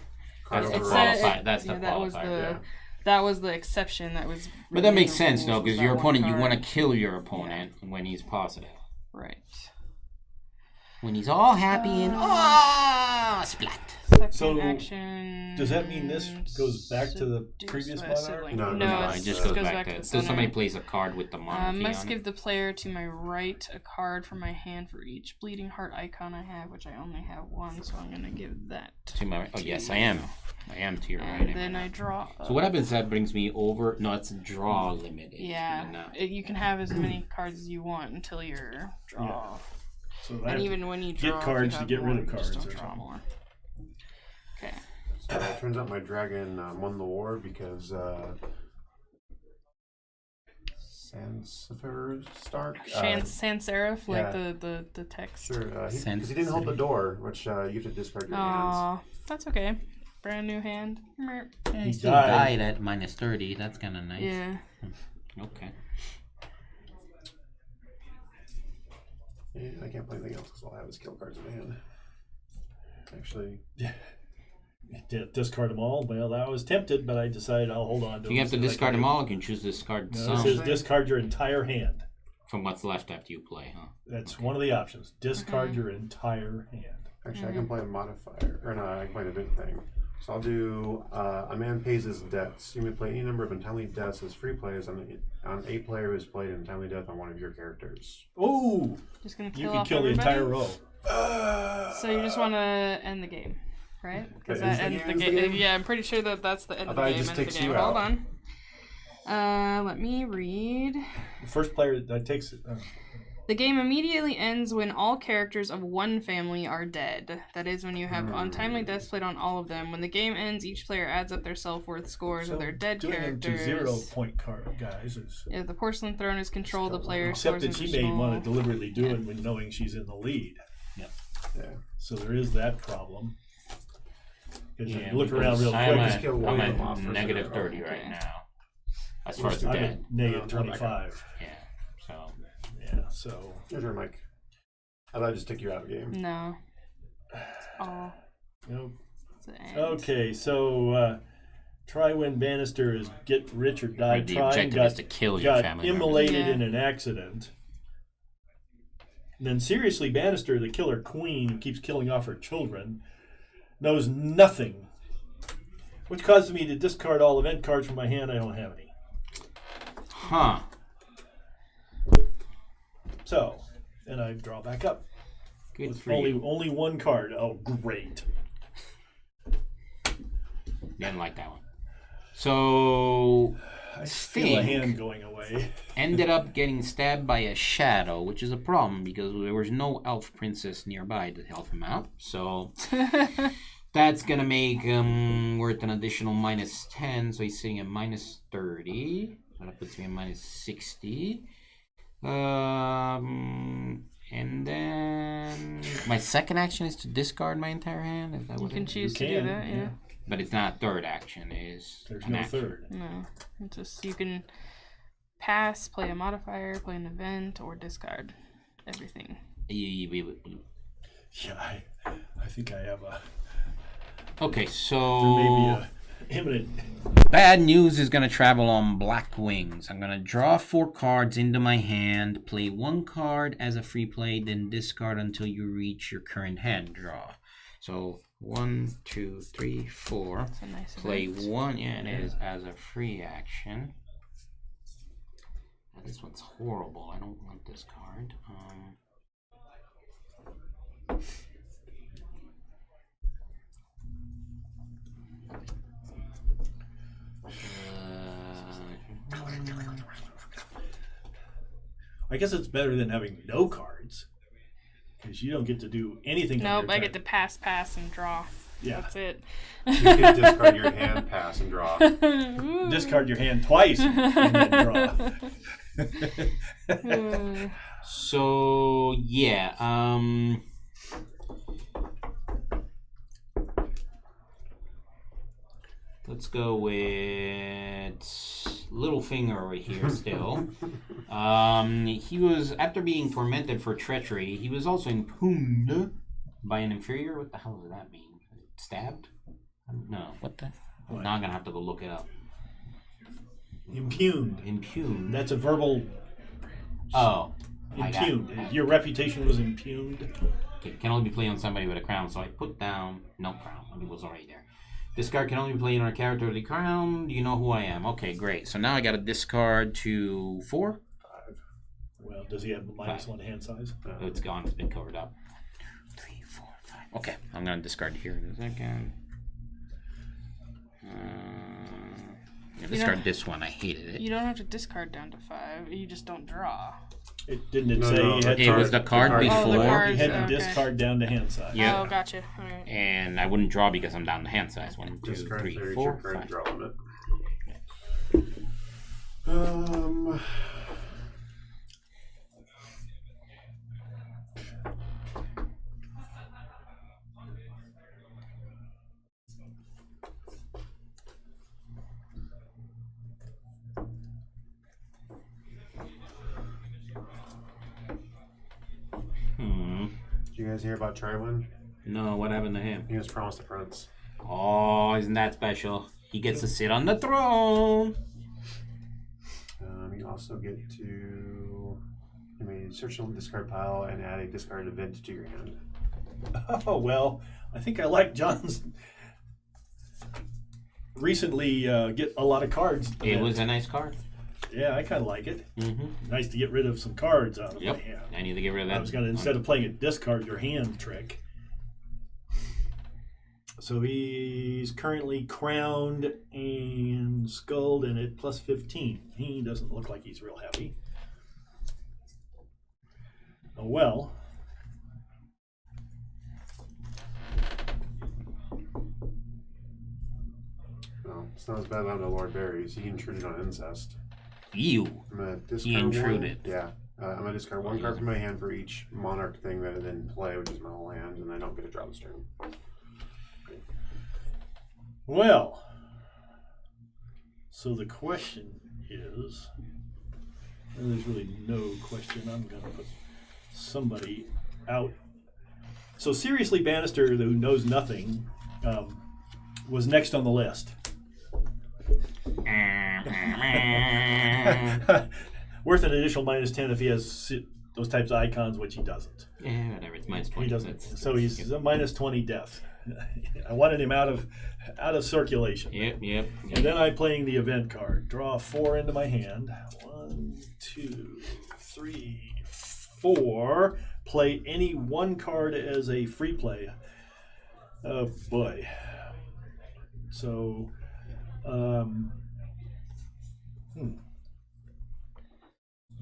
A: That's the
B: It
D: Overall.
B: said-
A: qualifier. That's the
B: that was
A: qualifier.
B: the that was the exception that was.
A: But that makes
B: in the
A: sense
B: rules
A: though,
B: with
A: because
B: that
A: your
B: one
A: opponent, you
B: card.
A: want to kill your opponent when he's positive.
B: Right.
A: When he's all happy and splat.
B: Second action.
C: Does that mean this goes back to the previous monarch?
B: Sibling.
D: No,
B: No,
A: it just goes back to
B: the
A: somebody
B: center.
A: plays a card with the monarchy
B: Must
A: on
B: give
A: it.
B: the player to my right a card from my hand for each bleeding heart icon I have, which I only have one, so I'm going to give that
A: To my right. Oh, yes, I am. I am to your right.
B: And then I draw.
A: So what happens? That brings me over. No, it's a draw limit.
B: Yeah, you can have as many cards as you want until your draw.
C: Yeah. So I
B: And
C: have
B: even when you draw,
C: get cards
B: if you
C: to
B: have
C: get rid
B: more,
C: of
B: you just
C: cards
B: don't
C: or
B: draw
C: something.
B: more. Okay.
D: So it turns out my dragon won the war because Snark.
B: Sans serif, like
D: yeah.
B: the text.
D: Sure, because he didn't hold the door, which you have to discard your hands.
B: Aw, that's okay. Brand new hand. Merp.
A: Yeah,
C: He
A: he still
C: died.
A: died at minus 30. That's kind of nice.
B: Yeah.
A: Okay.
D: Yeah, I can't play anything else because all I have is kill cards in my hand. Actually,
C: Discard them all. Well, I was tempted, but I decided I'll hold on to them.
A: You have to
C: so I
A: discard
C: can-
A: them all. You can choose to discard
C: No,
A: some
C: it says discard your entire hand.
A: from what's left after you play, huh?
C: That's one of the options. Discard your entire hand.
D: actually, I can play a modifier, or no, I can play an event thing. So I'll do a man pays his debts. You may play any number of untimely deaths as free plays on a player who has played an untimely death on one of your characters.
C: Ooh!
B: Just gonna
C: You
B: kill
C: can
B: off
C: kill the
B: everybody?
C: entire row.
B: So you just want to end the game, right? Because
D: That
B: that
D: ends
B: ends
D: the
B: the
D: game?
B: game. Yeah, I'm pretty sure that's the end
D: I
B: of the
D: thought it
B: game.
D: just
B: End of
D: takes
B: the game.
D: you
B: Hold
D: out.
B: on. Let me read.
C: The first player that takes it.
B: The game immediately ends when all characters of one family are dead. That is, when you have untimely deaths played on all of them. When the game ends, each player adds up their self-worth scores of their dead
C: doing
B: characters.
C: them to 0 point card, guys. Is,
B: If the Porcelain Throne is controlled, the player
C: except
B: scores
C: that she may want to
B: additional-
C: deliberately do it when knowing she's in the lead.
A: Yeah.
D: Yeah.
C: So there is that problem. Because
A: Yeah,
C: you look around
A: because
C: real
A: I'm
C: quick.
D: just kill
A: at,
D: one
A: I'm
D: of them off
A: at
D: for
A: negative
D: sure.
A: 30 right
B: Okay.
A: now. As far as the
C: I'm
A: dead.
C: at negative
D: No, not back
C: 25.
A: Yeah. So.
C: Yeah, so.
D: Here's your mic. I thought I'd just take you out of the game.
B: No. Oh.
C: You
B: It's an end.
C: know, okay, so try when Bannisters get rich or die
A: Right, the
C: trying.
A: objective is to kill your
C: Got
A: family members.
C: immolated
B: Yeah.
C: in an accident. And then seriously, Bannister, the killer queen who keeps killing off her children, knows nothing. Which causes me to discard all event cards from my hand. I don't have any.
A: Huh.
C: So, and I draw back up.
A: Good
C: With
A: for you.
C: only one card. Oh, great.
A: Didn't like that one. So.
C: I feel a
A: Stink
C: hand going away.
A: ended up getting stabbed by a shadow, which is a problem because there was no elf princess nearby to help him out. So that's gonna make him worth an additional minus 10. So he's sitting at minus 30. So that puts me at minus 60. And then my second action is to discard my entire hand. Is that
B: You
A: what
B: can
A: it is?
B: choose to
C: can,
B: do that, yeah.
A: But it's not a third action. It is
C: There's
A: an
C: no
A: action.
C: third.
B: No. It's just you can pass, play a modifier, play an event, or discard everything.
C: Yeah, I think I have a.
A: Okay,
C: There
A: so
C: may be a imminent.
A: bad news is going to travel on black wings. I'm going to draw 4 cards into my hand, play 1 card as a free play, then discard until you reach your current hand draw. So 1, 2, 3, 4.
B: It's a nice
A: Play
B: event.
A: 1, yeah, it is as a free action. Now, this one's horrible. I don't want this card.
C: I guess it's better than having no cards. Because you don't get to do anything. on
B: Nope,
C: your
B: I
C: turn.
B: get to pass, and draw.
C: Yeah.
B: That's it.
D: You can discard your hand, pass, and draw.
C: Discard your hand twice and then draw.
A: So yeah, let's go with Little Finger over here still. He was, after being tormented for treachery, he was also impugned by an inferior. What the hell does that mean? Stabbed? No. What the?
C: What?
A: Now I'm gonna have to go look it up.
C: Impugned.
A: Impugned.
C: That's a verbal.
A: Oh.
C: Impugned. Your reputation was impugned.
A: Okay, can only be played on somebody with a crown, so I put down no crown. It was already there. This card can only be played on a character with a crown. Do you know who I am? Okay, great. So now I got to discard to 4.
D: 5.
C: Well, does he have the -1 hand size?
A: It's gone. It's been covered up. 3, 4, 5. Okay, I'm gonna discard here in a second. Discard this one. I hated it.
B: You don't have to discard down to 5. You just don't draw.
C: Didn't say you had
A: it
C: to,
A: was the card before.
C: you had to discard down to hand size.
A: Yeah.
B: Oh, gotcha. All right.
A: And I wouldn't draw because I'm down to hand size. 1, 2,
D: Discard
A: 3,
D: theory,
A: 4,
D: current
A: 5.
D: draw limit. Did you guys hear about Trywin?
A: No, what happened to him?
D: He was promised a prince.
A: Oh, isn't that special? He gets to sit on the throne.
D: You also get to search the discard pile and add a discard event to your hand.
C: Oh, well, I think I like John's recently get a lot of cards.
A: It was a nice card.
C: Yeah, I kind of like it.
A: Mm-hmm.
C: Nice to get rid of some cards out of
A: Yep.
C: my hand.
A: I need to get rid of that.
C: I was going to, instead of playing a discard your hand trick. So he's currently crowned and skulled and at plus 15. He doesn't look like he's real happy. Oh, well.
D: No, it's not as bad as Lord Barry's. He intruded on incest.
A: You.
D: I'm gonna discard
A: He intruded.
D: One. Yeah. I'm going to discard 1 card from my hand for each monarch thing that I didn't play, which is my whole hand, and I don't get to draw this turn.
C: Well, so the question is, and there's really no question, I'm going to put somebody out. So seriously, Bannister, who knows nothing, was next on the list. Worth an additional -10 if he has those types of icons, which he doesn't.
A: Yeah, whatever. It's -20.
C: He doesn't. So he's a -20 death. I wanted him out of circulation.
A: Yep.
C: And then I'm playing the event card. Draw 4 into my hand. 1, 2, 3, 4. Play any 1 card as a free play. Oh boy. So,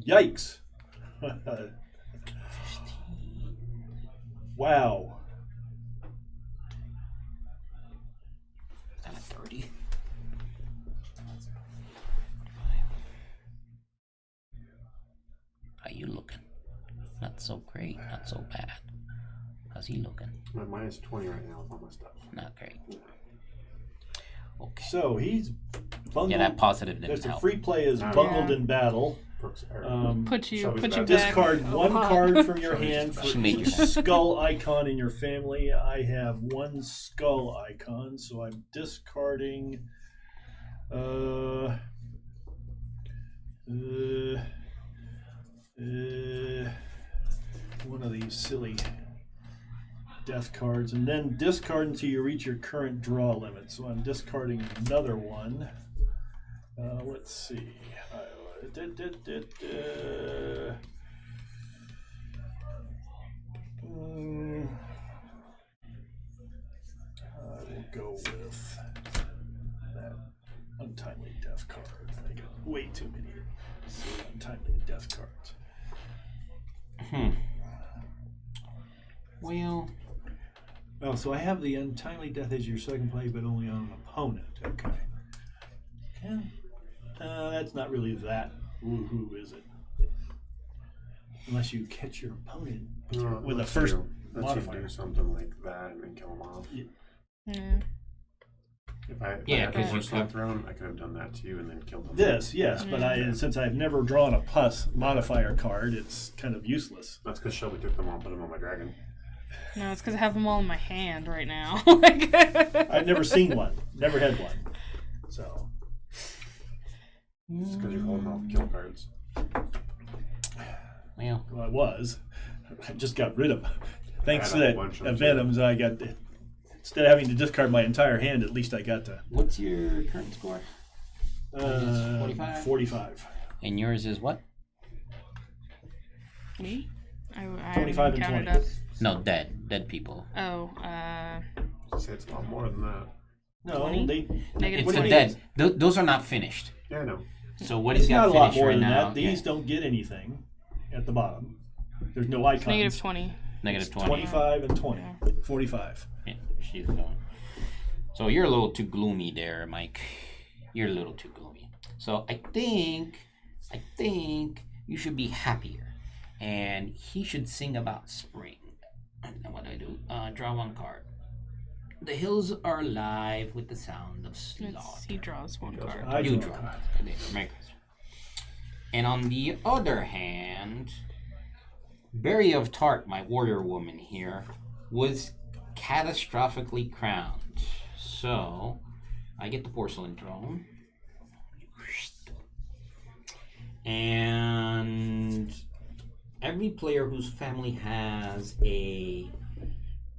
C: yikes. Wow.
A: Is that a 30? How you looking? Not so great, not so bad. How's he looking?
D: I'm at -20 right now with all my stuff.
A: Not great. Okay.
C: So he's bungled.
A: Yeah, that positive didn't
C: There's a
A: help.
C: free play is bungled in battle.
B: Put you
D: Shelby's
B: back.
C: Discard
B: a
C: 1
B: lot.
C: card from your hand
A: She
C: for
A: made
C: each
A: you-
C: skull icon in your family. I have 1 skull icon, so I'm discarding one of these silly death cards, and then discard until you reach your current draw limit. So I'm discarding another one. Let's see. I will go with that untimely death card. I got way too many untimely death cards.
A: Well,
C: Oh, so I have the untimely death as your second play, but only on an opponent. Okay. That's not really that woohoo, is it? Unless you catch your opponent with a first modifier.
D: Do something like that and then kill him off.
B: Yeah.
D: If I
A: Yeah,
D: had
A: 'cause
D: the
A: you
D: Porcelain
A: could-
D: Throne, I could have done that too and then killed him.
C: This, yes, but since I've never drawn a plus modifier card, it's kind of useless.
D: That's because Shelby took them all and put them on my dragon.
B: No, it's because I have them all in my hand right now.
C: I've never seen one, never had one. So,
D: It's because you're holding off kill cards.
A: Well,
C: Well, I was. I just got rid of them. Thanks
D: I
C: to
D: had a
C: that
D: whole bunch of them,
C: Venoms, I got... Instead of having to discard my entire hand, at least I got to...
A: what's your current score? 45?
C: 45.
A: And yours is what?
B: Me? I
C: 25 and
B: counted
C: 20.
B: up.
A: No, dead people.
B: Oh,
D: Say it's a lot more than that.
C: No,
B: 20?
C: they...
B: negative
A: It's a
B: 20.
A: dead. Those are not finished.
D: Yeah, I know.
A: So what
C: It's
A: he's
C: not
A: got
C: a lot
A: finished
C: more
A: right
C: than
A: now?
C: that. These don't get anything at the bottom. There's no icons.
B: Negative 20.
A: Negative 20.
C: 25 and 20. 45.
A: Yeah, she's going. So you're a little too gloomy there, Mike. You're a little too gloomy. So I think you should be happier, and he should sing about spring. And then what do I do? Draw one card. The hills are alive with the sound of slaughter.
B: He draws one card.
C: I
A: You
C: draw.
A: draw. And on the other hand, Berry of Tart, my warrior woman here, was catastrophically crowned. So I get the Porcelain Throne. And every player whose family has a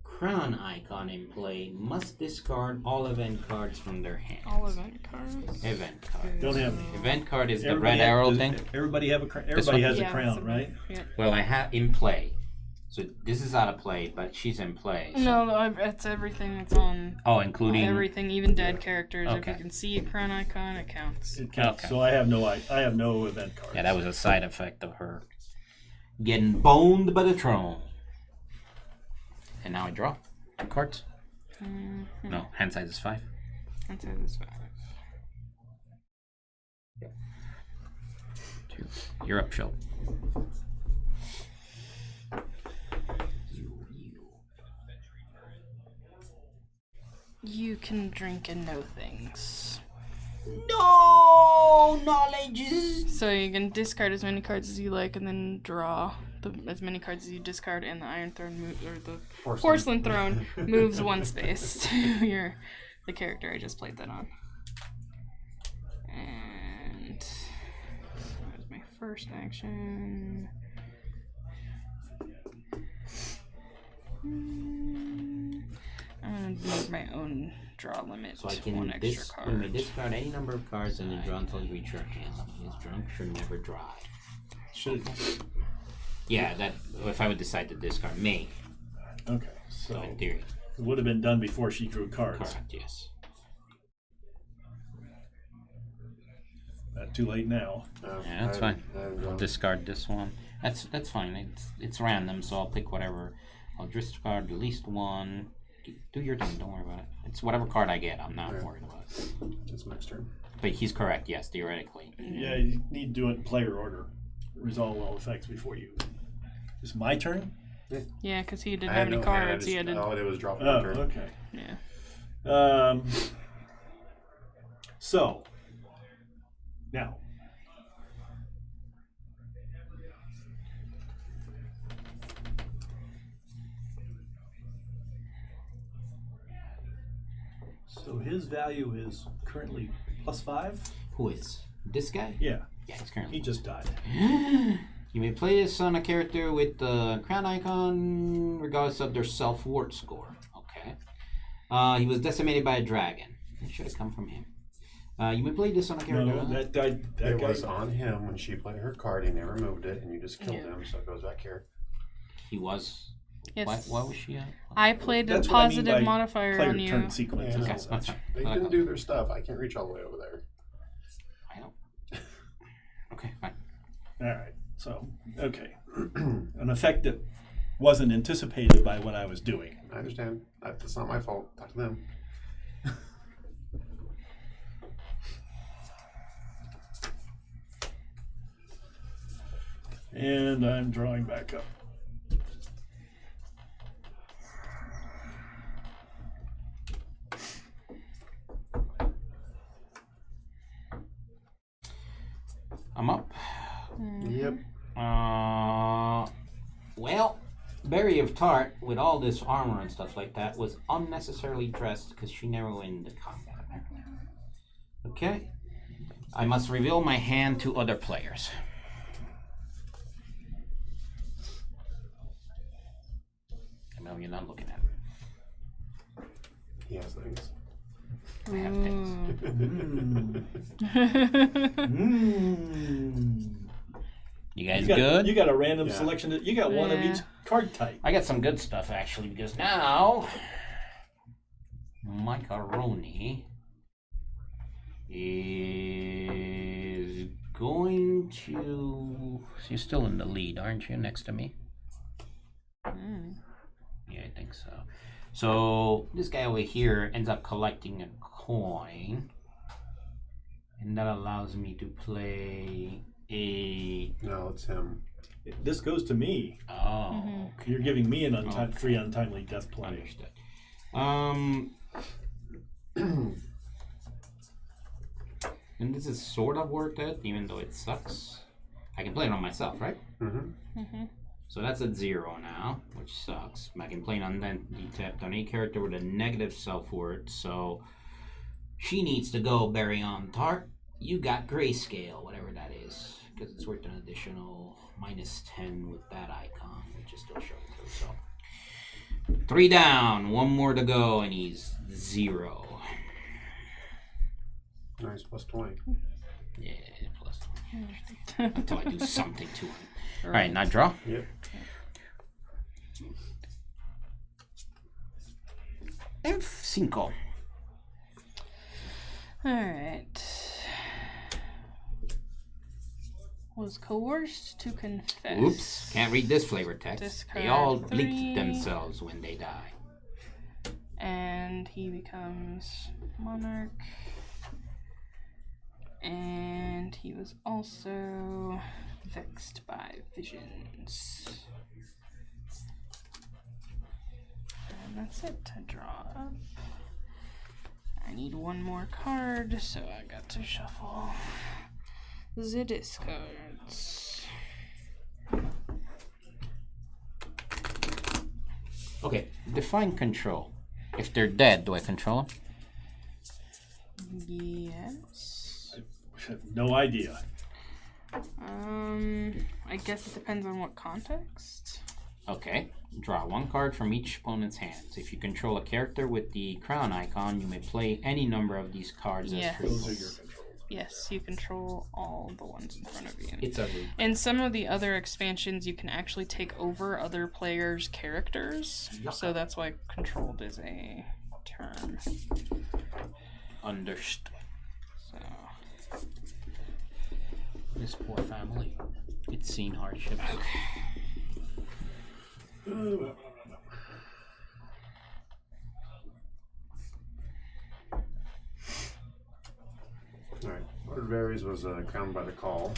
A: crown icon in play must discard all event cards from their hand.
B: All event cards.
A: Event card.
C: Don't have...
A: Event card is the
C: Everybody
A: red arrow
C: does
A: thing.
C: Everybody have a
A: This
C: everybody
A: one?
C: has a
B: Yeah,
C: crown,
B: it's
C: right?
B: Yeah.
A: Well, I have in play. So this is out of play, but she's in play. So.
B: No, it's everything that's on.
A: Oh, including
B: Everything, even dead characters. If
A: Okay.
B: you can see a crown icon, it counts.
C: It counts.
A: Okay.
C: So I have no event cards.
A: Yeah, that was a side effect of her getting boned by the throne. And now I draw cards. No, hand size is 5.
B: That says it's 5.
A: You're up, Shel.
B: You can drink and know things.
A: No knowledges.
B: So you can discard as many cards as you like, and then draw as many cards as you discard. And the Iron Throne or the Porcelain Throne moves one space to the character I just played that on. And that was my first action. I'm gonna move my own draw limit.
A: So I
B: to
A: can
B: one extra
A: you may
B: card.
A: discard any number of cards and then draw until you reach your hand. His drunk should never drive.
C: Should
A: Yeah, that if I would decide to discard me.
C: okay.
A: So
C: So
A: in theory,
C: it would have been done before she drew cards.
A: correct, yes.
C: Too late now.
A: Yeah, that's fine. I'll discard this one. That's fine. It's random, so I'll pick whatever. I'll discard at least one. Do your thing. Don't worry about it. It's whatever card I get. I'm not worried about it.
D: It's my turn.
A: But he's correct. Yes, theoretically.
C: Yeah, you need to do it in player order. Resolve all effects before you. Is it my turn?
B: Yeah, because he didn't
D: I
B: have
D: had
B: any
D: no hand,
B: cards. He had to.
D: all I did was drop
C: Oh,
D: my turn.
C: okay.
B: Yeah.
C: So now. So his value is currently +5?
A: Who is this guy?
C: Yeah,
A: Yeah, he's currently.
C: he just died.
A: You may play this on a character with the crown icon, regardless of their self-worth score. Okay. He was decimated by a dragon. It should have come from him. You may play this on a character.
C: No, that died. That
D: It
C: guy,
D: was on him when she played her card. He never moved it, and you just killed him, so it goes back here.
A: He was.
B: Yes.
A: Why was she?
B: I played a
C: That's what I mean
B: positive
C: by
B: modifier
C: player
B: on you.
C: turn sequence.
D: Yeah,
C: is
D: no,
C: all
A: that's
C: that.
A: fine.
D: They
A: I like
D: didn't
A: that.
D: do their stuff. I can't reach all the way over there.
A: I don't. Okay, fine.
C: All right. So, okay. An effect that wasn't anticipated by what I was doing.
D: I understand. That's not my fault. Talk to them.
C: And I'm drawing back up.
A: I'm up.
D: Yep.
A: Well, Berry of Tart, with all this armor and stuff like that, was unnecessarily dressed because she never went into combat. Okay. I must reveal my hand to other players. you're not looking at it.
D: He has things.
A: I have things. You guys good?
C: You got a random selection. You got one of each card type.
A: I got some good stuff actually because now Macaroni is going to. So you're still in the lead, aren't you? Next to me. Yeah, I think so. So this guy over here ends up collecting a coin, and that allows me to play a.
D: No, it's him.
C: This goes to me.
A: Oh,
C: okay. You're giving me an free untimely death play.
A: Understood. And this is sort of worth it, even though it sucks. I can play it on myself, right? So that's at 0 now, which sucks. I can play it on then detect on a character with a negative self-worth, so she needs to go bury on tart. You got grayscale, whatever that is, because it's worth an additional -10 with that icon, which is still showing through. So 3 down, 1 more to go, and he's 0.
D: Nice, plus 20.
A: Yeah, plus 20. Until I do something to him. All right, now draw.
D: Yep.
A: F5.
B: Alright. Was coerced to confess.
A: Oops, can't read this flavor text.
B: Discard
A: They all
B: 3.
A: bleep themselves when they die.
B: And he becomes monarch. And he was also vexed by visions. And that's it to draw up. I need one more card, so I got to shuffle the discards.
A: Okay, define control. If they're dead, do I control them?
B: Yes.
C: I have no idea.
B: I guess it depends on what context.
A: Okay, draw 1 card from each opponent's hands. If you control a character with the crown icon, you may play any number of these cards as free.
C: Those are your controls.
B: Yes, you control all the ones in front of you.
A: It's a loop.
B: In some of the other expansions, you can actually take over other players' characters. So that's why controlled is a term.
A: Understood.
B: So
A: This poor family. It's seen hardships.
D: Alright. Lord Varys was crowned by the call.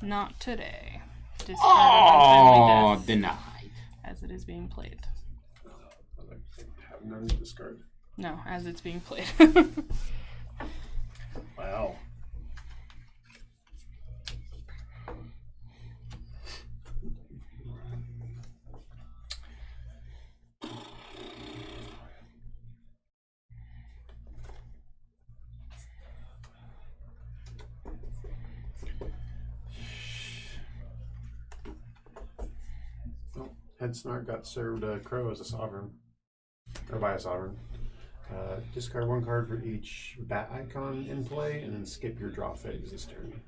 B: not today. Discard
A: Oh,
B: untimely death
A: denied.
B: as it is being played.
D: Have none to discard.
B: No, as it's being played.
C: Wow.
D: Head Snark got served Crow as a sovereign. Or by a sovereign. Discard 1 card for each bat icon in play, and then skip your draw phase this turn.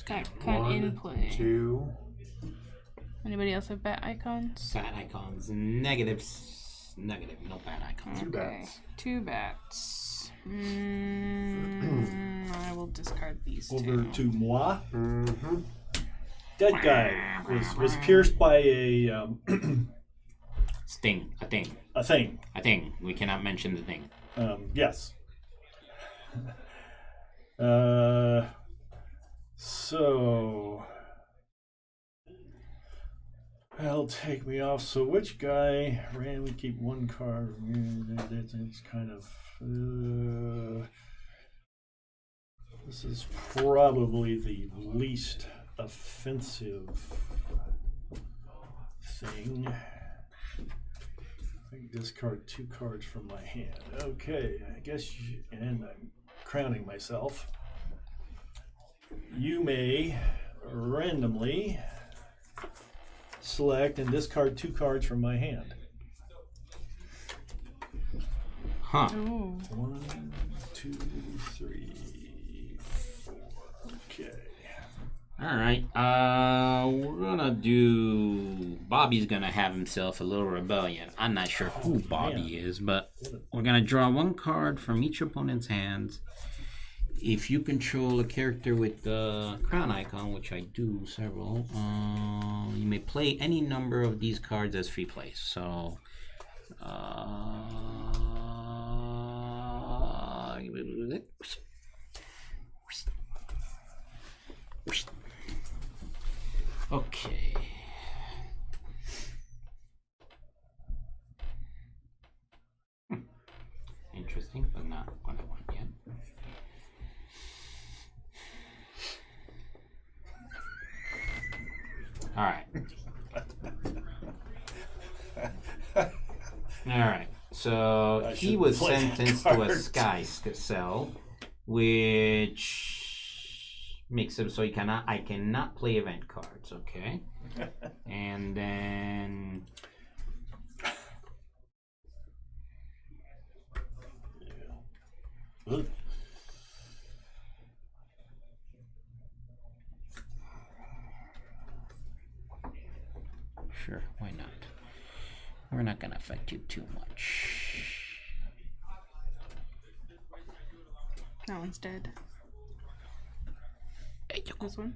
B: Got
D: 1,
B: in play.
D: 2.
B: Anybody else have bat icons?
A: Bad icons. Negatives. Negative. No bad icons.
D: 2 bats.
B: 2 bats. I will discard these
C: Over
B: two.
C: to moi.
D: Mm-hmm.
C: Dead guy was pierced by a
A: Sting. A thing.
C: a thing.
A: A thing. We cannot mention the thing.
C: Yes. So that'll take me off. So which guy ran? We keep 1 card. It's kind of. This is probably the least offensive thing. I discard 2 cards from my hand. Okay, I guess, and I'm crowning myself. you may randomly select and discard 2 cards from my hand.
A: Huh.
B: Ooh.
C: 1, 2, 3, 4. Okay.
A: All right. We're gonna do. Bobby's gonna have himself a little rebellion. I'm not sure who Bobby is, but we're gonna draw 1 card from each opponent's hands. If you control a character with the crown icon, which I do several, you may play any number of these cards as free plays. So, okay. Interesting, but not what I want yet. All right. All right. So he was sentenced to a sky cell, which makes him so I cannot play event cards. Okay. And then. Sure, why not? We're not gonna affect you too much.
B: That one's dead. This one?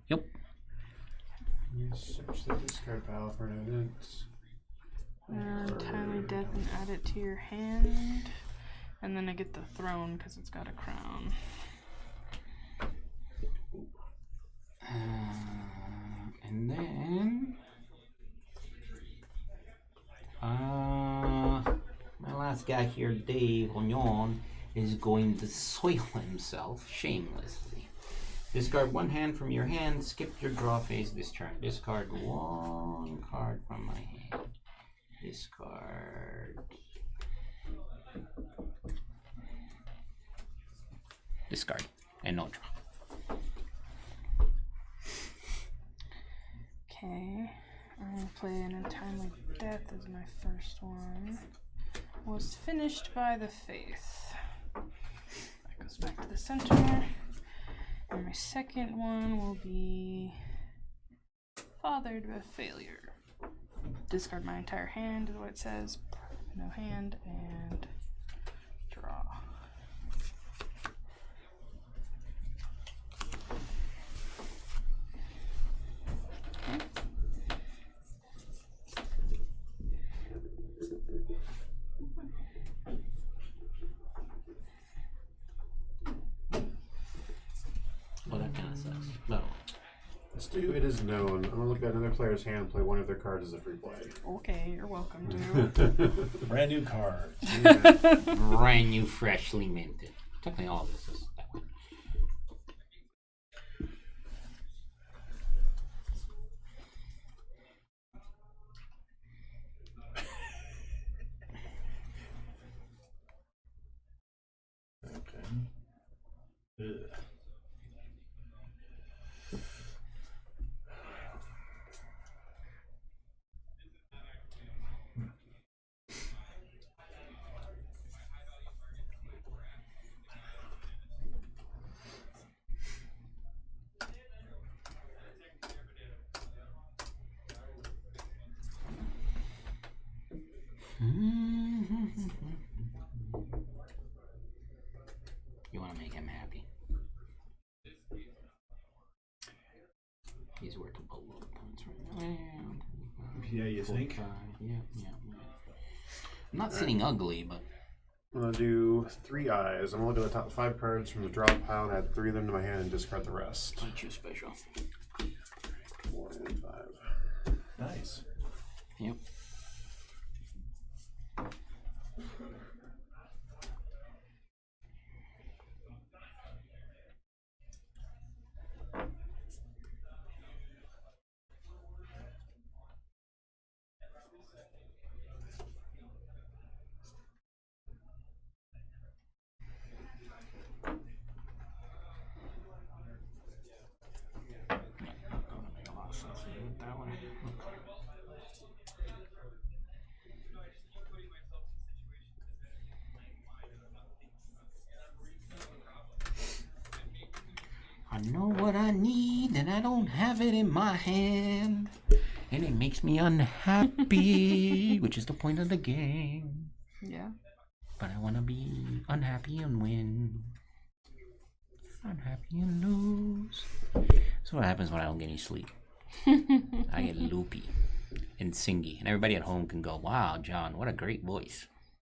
A: Yep.
D: You search the discard pile for an event.
B: Entirely death and add it to your hand. And then I get the throne because it's got a crown.
A: And then my last guy here, Dave Ognon, is going to soil himself shamelessly. Discard 1 hand from your hand, skip your draw phase this turn. Discard 1 card from my hand. Discard. Discard. And no draw.
B: Okay. I'm going to play an Untimely Death as my first one. Was finished by the Faith. That goes back to the center. And my second one will be Fathered by Failure. Discard my entire hand is what it says. No hand and draw. Okay.
A: Well, that kind of sucks. No.
D: Let's do It Is Known. I'm going to look at another player's hand, play 1 of their cards as a free play.
B: Okay, you're welcome to.
C: Brand new cards.
A: Brand new, freshly minted. Technically, all this is that way.
C: Okay. Ugh.
A: You want to make him happy. He's worth a boatload of points right now.
C: Yeah, you think?
A: Yeah. I'm not sitting ugly, but
D: I'm going to do 3 eyes. I'm going to look at the top 5 cards from the draw pile and add 3 of them to my hand and discard the rest.
A: aren't you special?
D: 4 and 5.
C: Nice.
A: Yep. know what I need and I don't have it in my hand. And it makes me unhappy, which is the point of the game.
B: Yeah.
A: But I want to be unhappy and win. Unhappy and lose. So what happens when I don't get any sleep? I get loopy and singy. And everybody at home can go, wow, John, what a great voice.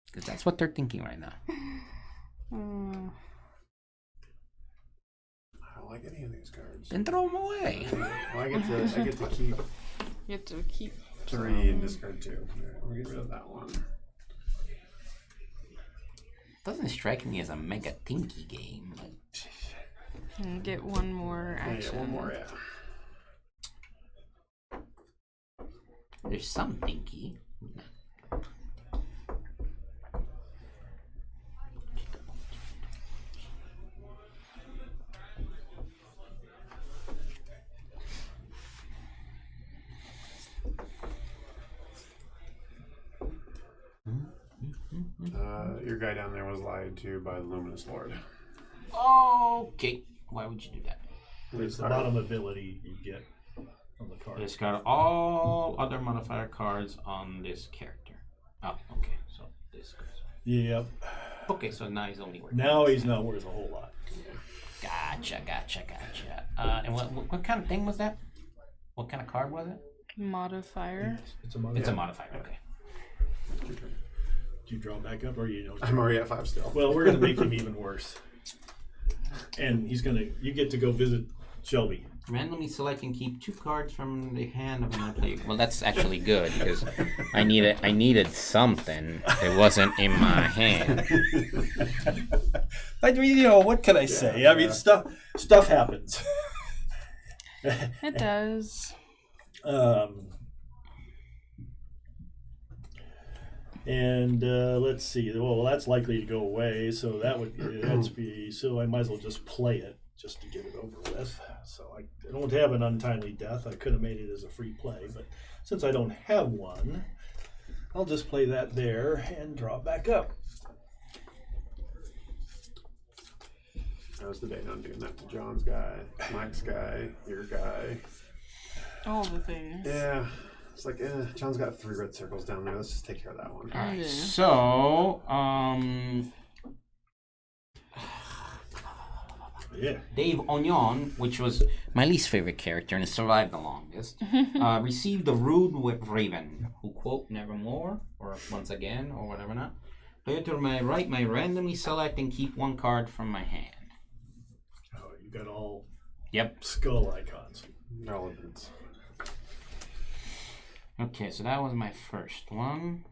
A: Because that's what they're thinking right now.
D: I don't like any of these cards.
A: Then throw them away.
D: Well, I get to keep
B: You have to keep
D: 3 and discard 2. Alright, we'll get rid of that one.
A: Doesn't strike me as a mega tinky game. But...
B: And get one more action.
D: Yeah, one more, yeah.
A: There's some tinky.
D: Your guy down there was lied to by the Luminous Lord.
A: Okay. Why would you do that?
C: It's the bottom ability you get from the card.
A: Discard all other modifier cards on this character. Oh, okay. So this goes.
C: Yep.
A: Okay, so now he's only worth.
C: Now he's not worth a whole lot.
A: Gotcha. And what kind of thing was that? What kind of card was it?
B: Modifier.
C: It's a modifier.
A: It's a modifier. Okay.
C: Did you draw back up, or you know?
D: I'm already at 5 still.
C: Well, we're gonna make him even worse. And you get to go visit Shelby.
A: Randomly select and keep 2 cards from the hand of another player. Well, that's actually good because I needed something that wasn't in my hand.
C: I mean, what can I say? I mean, stuff happens.
B: It does.
C: And let's see. Well, that's likely to go away, so that's be. So I might as well just play it just to get it over with. So I don't have an untimely death. I could have made it as a free play, but since I don't have one, I'll just play that there and draw it back up.
D: How's the day on doing that to John's guy, Mike's guy, your guy?
B: All the things.
D: Yeah. It's like, John's got 3 red circles down there. Let's just take care of that one.
A: All right.
B: Yeah.
A: So,
C: Yeah.
A: Dave Ognon, which was my least favorite character and has survived the longest, received the Rude Whip Raven, who quote nevermore, or once again, or whatever not. Player to my right may randomly select and keep 1 card from my hand.
C: Oh, you got all
A: Yep.
C: skull icons.
D: Relevance.
A: Okay, so that was my first one.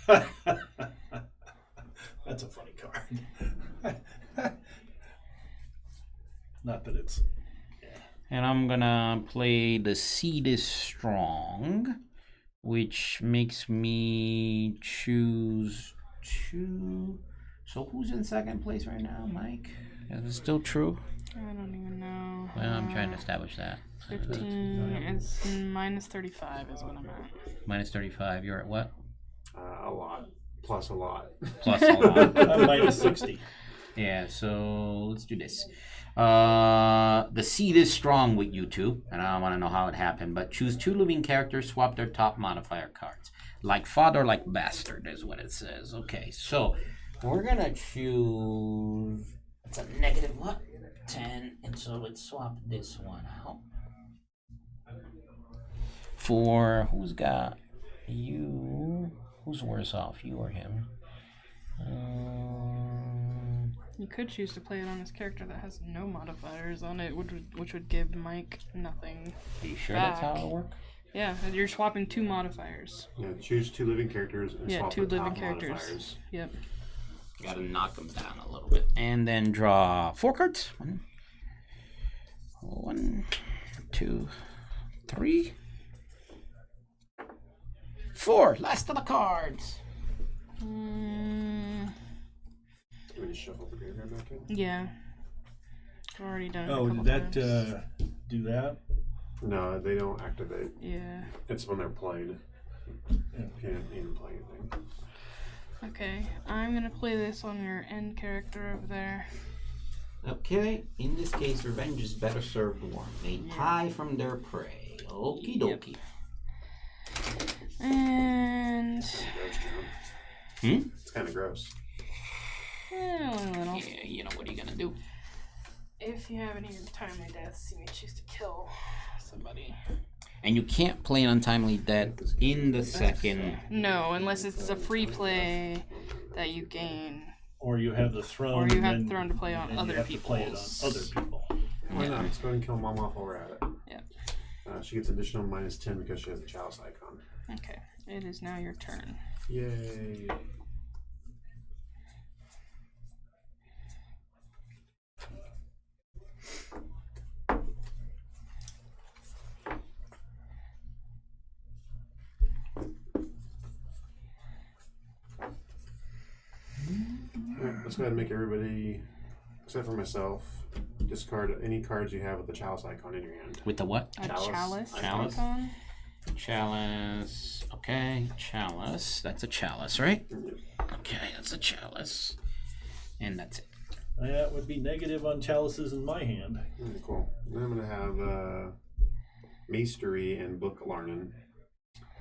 C: That's a funny card. Not that it's.
A: And I'm gonna play the Seed is Strong, which makes me choose 2. So who's in second place right now, Mike? Is it still true?
B: I don't even know.
A: Well, I'm trying to establish that.
B: 15. It's minus 35 is what I'm at.
A: Minus 35. You're at what?
D: A lot. Plus a lot.
A: Plus a lot.
C: I'm minus 60.
A: Yeah, so let's do this. The Seed is Strong with you two, and I don't want to know how it happened, but choose 2 living characters, swap their top modifier cards. Like Father, like Bastard is what it says. Okay, so we're going to choose... It's a negative what? 10, and so let's swap this one out. For who's got you? Who's worse off, you or him?
B: You could choose to play it on this character that has no modifiers on it, which would give Mike nothing.
A: Are you sure
B: back.
A: that's how it'll work?
B: Yeah, you're swapping 2 modifiers.
D: Yeah, choose 2 living characters and
B: Yeah,
D: swap
B: 2
D: the
B: living
D: top
B: characters.
D: modifiers.
B: Yep.
A: Gotta knock them down a little bit. And then draw 4 cards. 1, 2, 3, 4. Last of the cards.
D: Do we just shuffle the graveyard back in?
B: Yeah. I've already done it a
C: Oh,
B: couple
C: did that
B: times.
C: do that?
D: No, they don't activate.
B: Yeah.
D: It's when they're played. You can't even play anything.
B: Okay, I'm gonna play this on your end character over there.
A: Okay, in this case, revenge is better served warm. They pie from their prey. Okie dokie.
B: And...
D: It's kind of gross.
B: A little.
A: Yeah, you know, what are you gonna do?
B: If you have any untimely deaths, you may choose to kill somebody.
A: And you can't play an untimely death in the second.
B: No, unless it's a free play that you gain.
C: Or you have the throne.
B: Or you have the throne to play on
C: and
B: other
C: you have
B: people.
C: to play it on other people.
D: Why not? Let's go ahead and kill Mom off while we're at it.
B: Yeah.
D: She gets additional -10 because she has the chalice icon.
B: Okay. It is now your turn.
D: Yay. Alright, let's go ahead and make everybody, except for myself, discard any cards you have with the chalice icon in your hand.
A: With the what?
B: A chalice
A: Chalice.
B: icon?
A: Chalice. Okay, chalice. That's a chalice, right? Okay, that's a chalice. And that's it.
C: That would be negative on chalices in my hand.
D: Cool. Then I'm going to have Maestery and Book Larnin.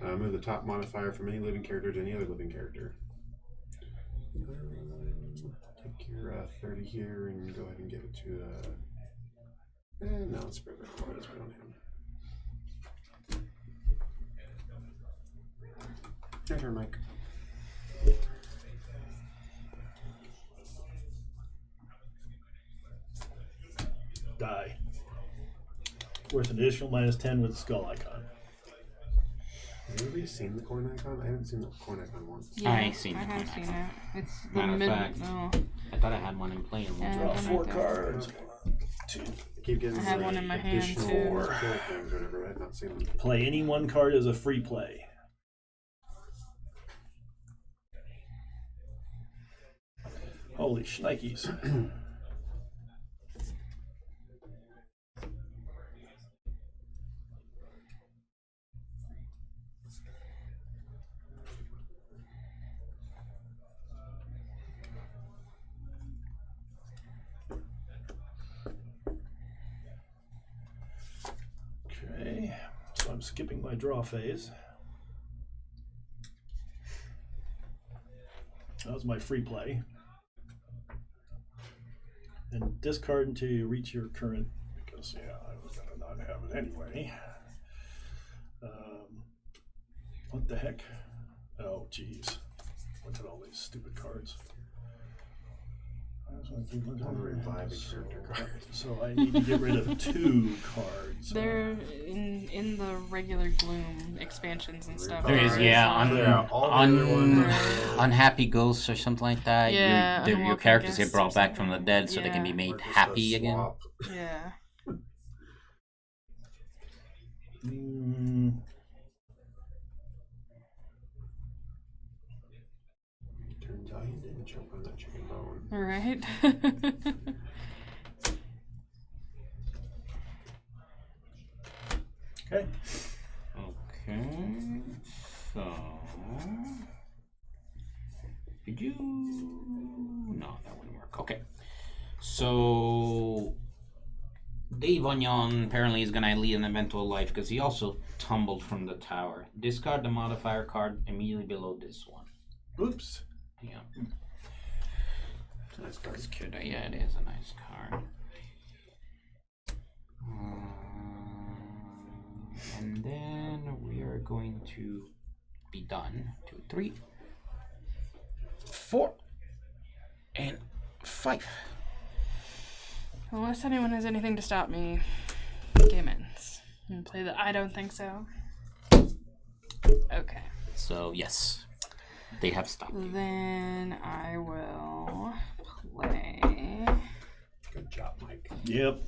D: Move the top modifier from any living character to any other living character. Take your 30 here and go ahead and give it to... no, let's spread it out. Let's put it on him. Your turn, Mike.
C: Die. Worth an additional -10 with the skull icon.
D: Has anybody seen the coin icon? I haven't seen the coin icon once.
B: Yeah,
A: I ain't seen
B: I
A: it.
B: have seen it. It's the
A: Matter of
B: mid.
A: fact,
B: Oh.
A: I thought I had one in play.
B: Yeah.
C: Draw
B: I
C: 4
B: have
C: cards. 1, 2.
D: I keep getting
B: I have one in my hand,
D: additional
B: too.
D: kill things or whatever. I have not seen them.
C: Play any one card as a free play. Holy shnikes. Okay, so I'm skipping my draw phase. That was my free play. And discard until you reach your current, because yeah, I was gonna not have it anyway. What the heck? Oh geez, look at all these stupid cards. I just want to keep looking at
D: Revive
C: it.
D: a character card.
C: So I need to get rid of 2 cards.
B: They're in the regular Gloom expansions and stuff.
A: There is,
B: There
A: yeah,
D: all the other ones.
A: unhappy ghosts or something like that.
B: Yeah,
A: your
B: unwelcome
A: characters get
B: guests
A: brought
B: or
A: back from the
B: something.
A: dead so they can be
B: Yeah.
A: made
D: Or just a
A: happy again.
D: swap.
B: Yeah.
D: Turns out you didn't choke on that chicken bone.
B: Right.
C: Okay.
A: Okay, so did you? No, that wouldn't work. Okay, so Dave Onion apparently is gonna lead an eventual life because he also tumbled from the tower. Discard the modifier card immediately below this one.
C: Oops.
A: Yeah,
D: Nice card.
A: it's cute. Yeah, it is a nice card. And then we are going to be done. 2, 3, 4, and 5.
B: Unless anyone has anything to stop me, game ends. And play the I don't think so. Okay.
A: So yes, they have stopped.
B: Then I will play.
D: Good job, Mike.
C: Yep.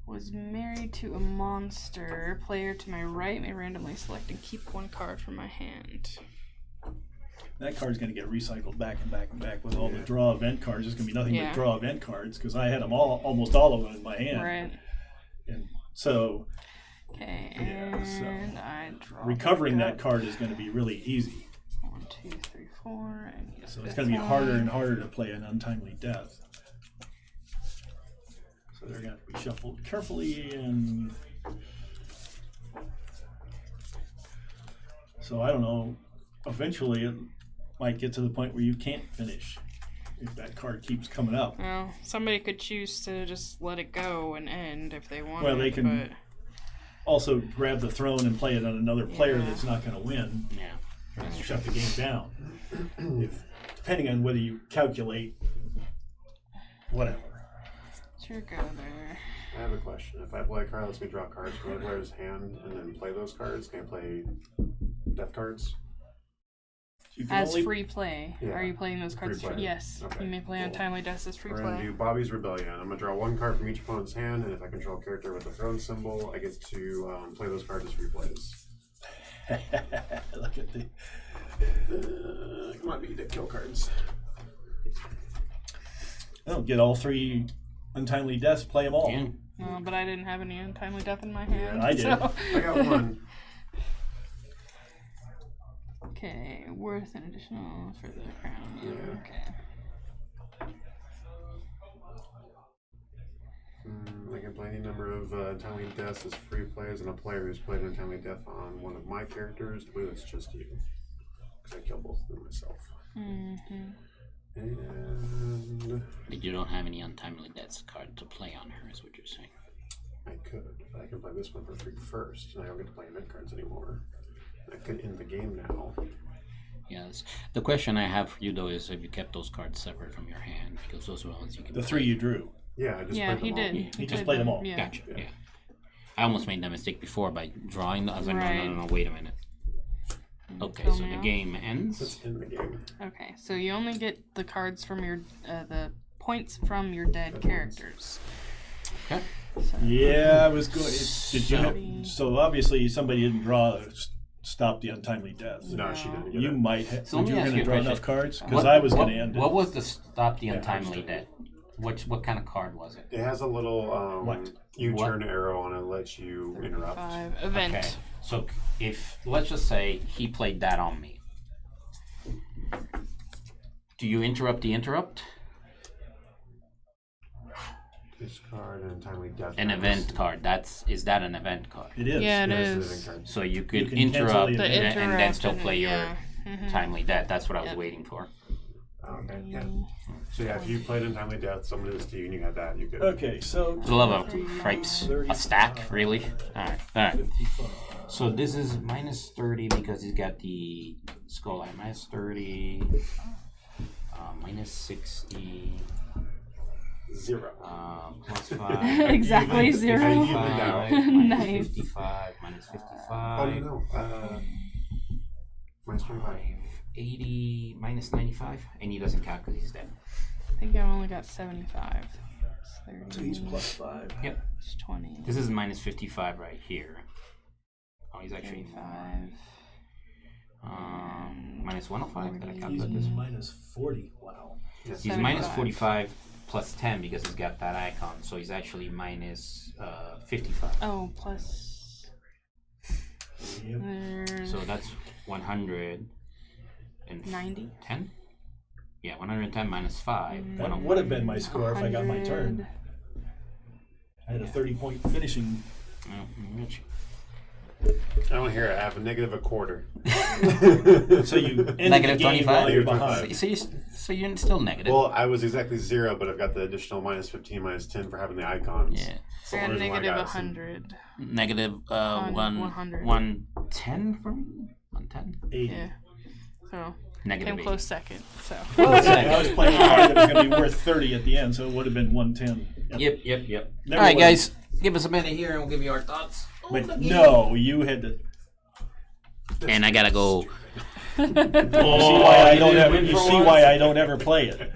B: Was married to a monster. Player to my right may randomly select and keep 1 card from my hand.
C: That card's going to get recycled back and back and back with all the draw event cards. There's going to be nothing
B: Yeah.
C: but draw event cards because I had them almost all of them in my hand.
B: Right.
C: And so
B: Okay,
C: Yeah, so
B: I draw.
C: recovering
B: back
C: that
B: up.
C: card is going to be really easy.
B: 1, 2, 3, 4. I need a
C: So it's
B: fifth
C: going to be
B: one.
C: harder and harder to play an untimely death. So they're going to be shuffled carefully, and so I don't know. Eventually, it might get to the point where you can't finish if that card keeps coming up.
B: Well, somebody could choose to just let it go and end if they want.
C: Well, they can
B: but...
C: also grab the throne and play it on another player
B: Yeah.
C: that's not going to win.
A: Yeah.
C: And shut the game down. Depending on whether you calculate whatever.
B: Sure, go there.
D: I have a question. If I play a card, lets me draw cards from the player's hand and then play those cards, can I play death cards?
C: You can
B: As
C: only,
B: free play.
D: Yeah.
B: Are you playing those cards?
D: Free play.
B: Yes.
D: Okay,
B: You may play
D: cool.
B: Untimely Death as free
D: We're
B: play.
D: going to do Bobby's Rebellion. I'm going to draw one card from each opponent's hand, and if I control a character with a throne symbol, I get to play those cards as free plays.
C: look at the.
D: Come on, you did kill cards.
C: Oh, get all 3 untimely deaths. Play them all.
A: Yeah.
B: But I didn't have any Untimely Death in my hand.
C: I did.
B: So.
D: I got one.
B: Okay, worth an additional for the crown.
D: Yeah.
B: Okay.
D: I can play any number of untimely deaths as free plays, and a player who's played an untimely death on one of my characters. I believe it's just you, because I killed both of them myself.
B: Mm-hmm.
D: And
A: But you don't have any untimely deaths card to play on her, is what you're saying.
D: I could, but I can play this one for free first, and I don't get to play event cards anymore. I could end the game now.
A: Yes. The question I have for you though is, have you kept those cards separate from your hand? Because those are the ones you can.
C: The
A: play.
C: 3 you drew.
D: Yeah, I just
B: Yeah,
D: played
B: he
D: them all.
B: did.
C: He just played them all.
B: Yeah.
A: Gotcha.
D: Yeah.
A: Yeah. I almost made that mistake before by drawing. I was like,
B: Right.
A: no, wait a minute. Okay,
B: Fill
A: so
B: me
A: the
B: out.
A: game ends.
D: Let's end the game.
B: Okay, so you only get the cards from your the points from your dead characters.
A: Okay.
B: So,
C: Yeah, I was going. Did you?
A: So-
C: Have, so obviously somebody didn't draw. Stop the untimely death.
D: No, she didn't get
C: You
D: it.
C: might have.
A: So let
C: you
A: me
C: were
A: ask
C: going
A: you
C: to
A: a
C: draw
A: question.
C: enough cards because I was going to end it.
A: What was the stop the
D: Yeah, I
A: untimely
D: understand.
A: death? What kind of card was it?
D: It has a little
C: What?
D: U-turn arrow on it that lets you interrupt.
B: 5 event.
A: Okay. So if let's just say he played that on me, do you interrupt the interrupt?
D: Discard an untimely death.
A: An
D: cards.
A: event card. Is that an event card?
C: It is.
B: Yeah, it
D: Yeah, it's an
B: is.
D: event card.
A: So you could
C: can cancel
A: interrupt
C: the
B: The
C: event.
A: and then still
B: interrupt
A: play your
B: yeah. Mhm.
A: timely death. That's what I was
B: Yep.
A: waiting for.
D: Okay, yeah. So yeah, if you played untimely death, someone did this to you, and you had that, you could.
C: Okay, so
A: There's a lot of cripes. A stack, really? Alright, alright.
C: 55.
A: So this is minus 30 because he's got the skull eye. Minus 30, minus 60,
D: 0.
A: plus 5.
B: Exactly
D: Even-
B: 0.
D: I evened out.
A: minus
B: Nice.
A: 55, minus 55.
D: Oh no, minus 25.
A: 80, minus 95. And he doesn't count because he's dead.
B: I think I only got 75.
C: So he's plus 5.
A: Yep.
B: It's 20.
A: This is minus 55 right here. Oh, he's actually
B: 35.
A: minus 105. Did I
C: He's
A: calculate this?
C: minus 40. Wow.
D: Yes.
A: He's minus
B: 75.
A: 45 plus 10 because he's got that icon. So he's actually minus 55.
B: Oh, plus.
C: Yep.
B: There's
A: So that's 110.
B: 90.
A: Yeah, 110 minus 5.
C: That would have been my score if I got my turn. I had a 30-point finishing.
D: I don't hear it. I have a negative a quarter.
C: So you end
A: Negative
C: the game while
A: 25?
C: you're behind.
A: So you're still negative.
D: Well, I was exactly 0, but I've got the additional minus 15, minus 10 for having the icons.
A: Yeah.
D: So
B: I got
D: the reason why I
B: negative
D: got some-
B: 100.
A: Negative
B: 100.
A: 110 for me? 110?
C: 80.
B: Yeah. So,
A: Negative
B: came
A: 80.
B: close second. So.
C: I was playing a card that was going to be worth 30 at the end, so it would have been 110.
A: Yep.
C: Never
A: All right,
C: would.
A: guys. Give us a minute here and we'll give you our thoughts.
C: But no, you had to.
A: And I gotta go.
C: You see why I don't ever. You see why I don't ever play it.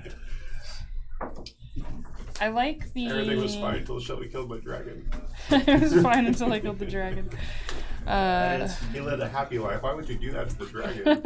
B: I like the.
D: Everything was fine until Shelby killed my dragon.
B: It was fine until I killed the dragon.
D: He led a happy life. Why would you do that to the dragon?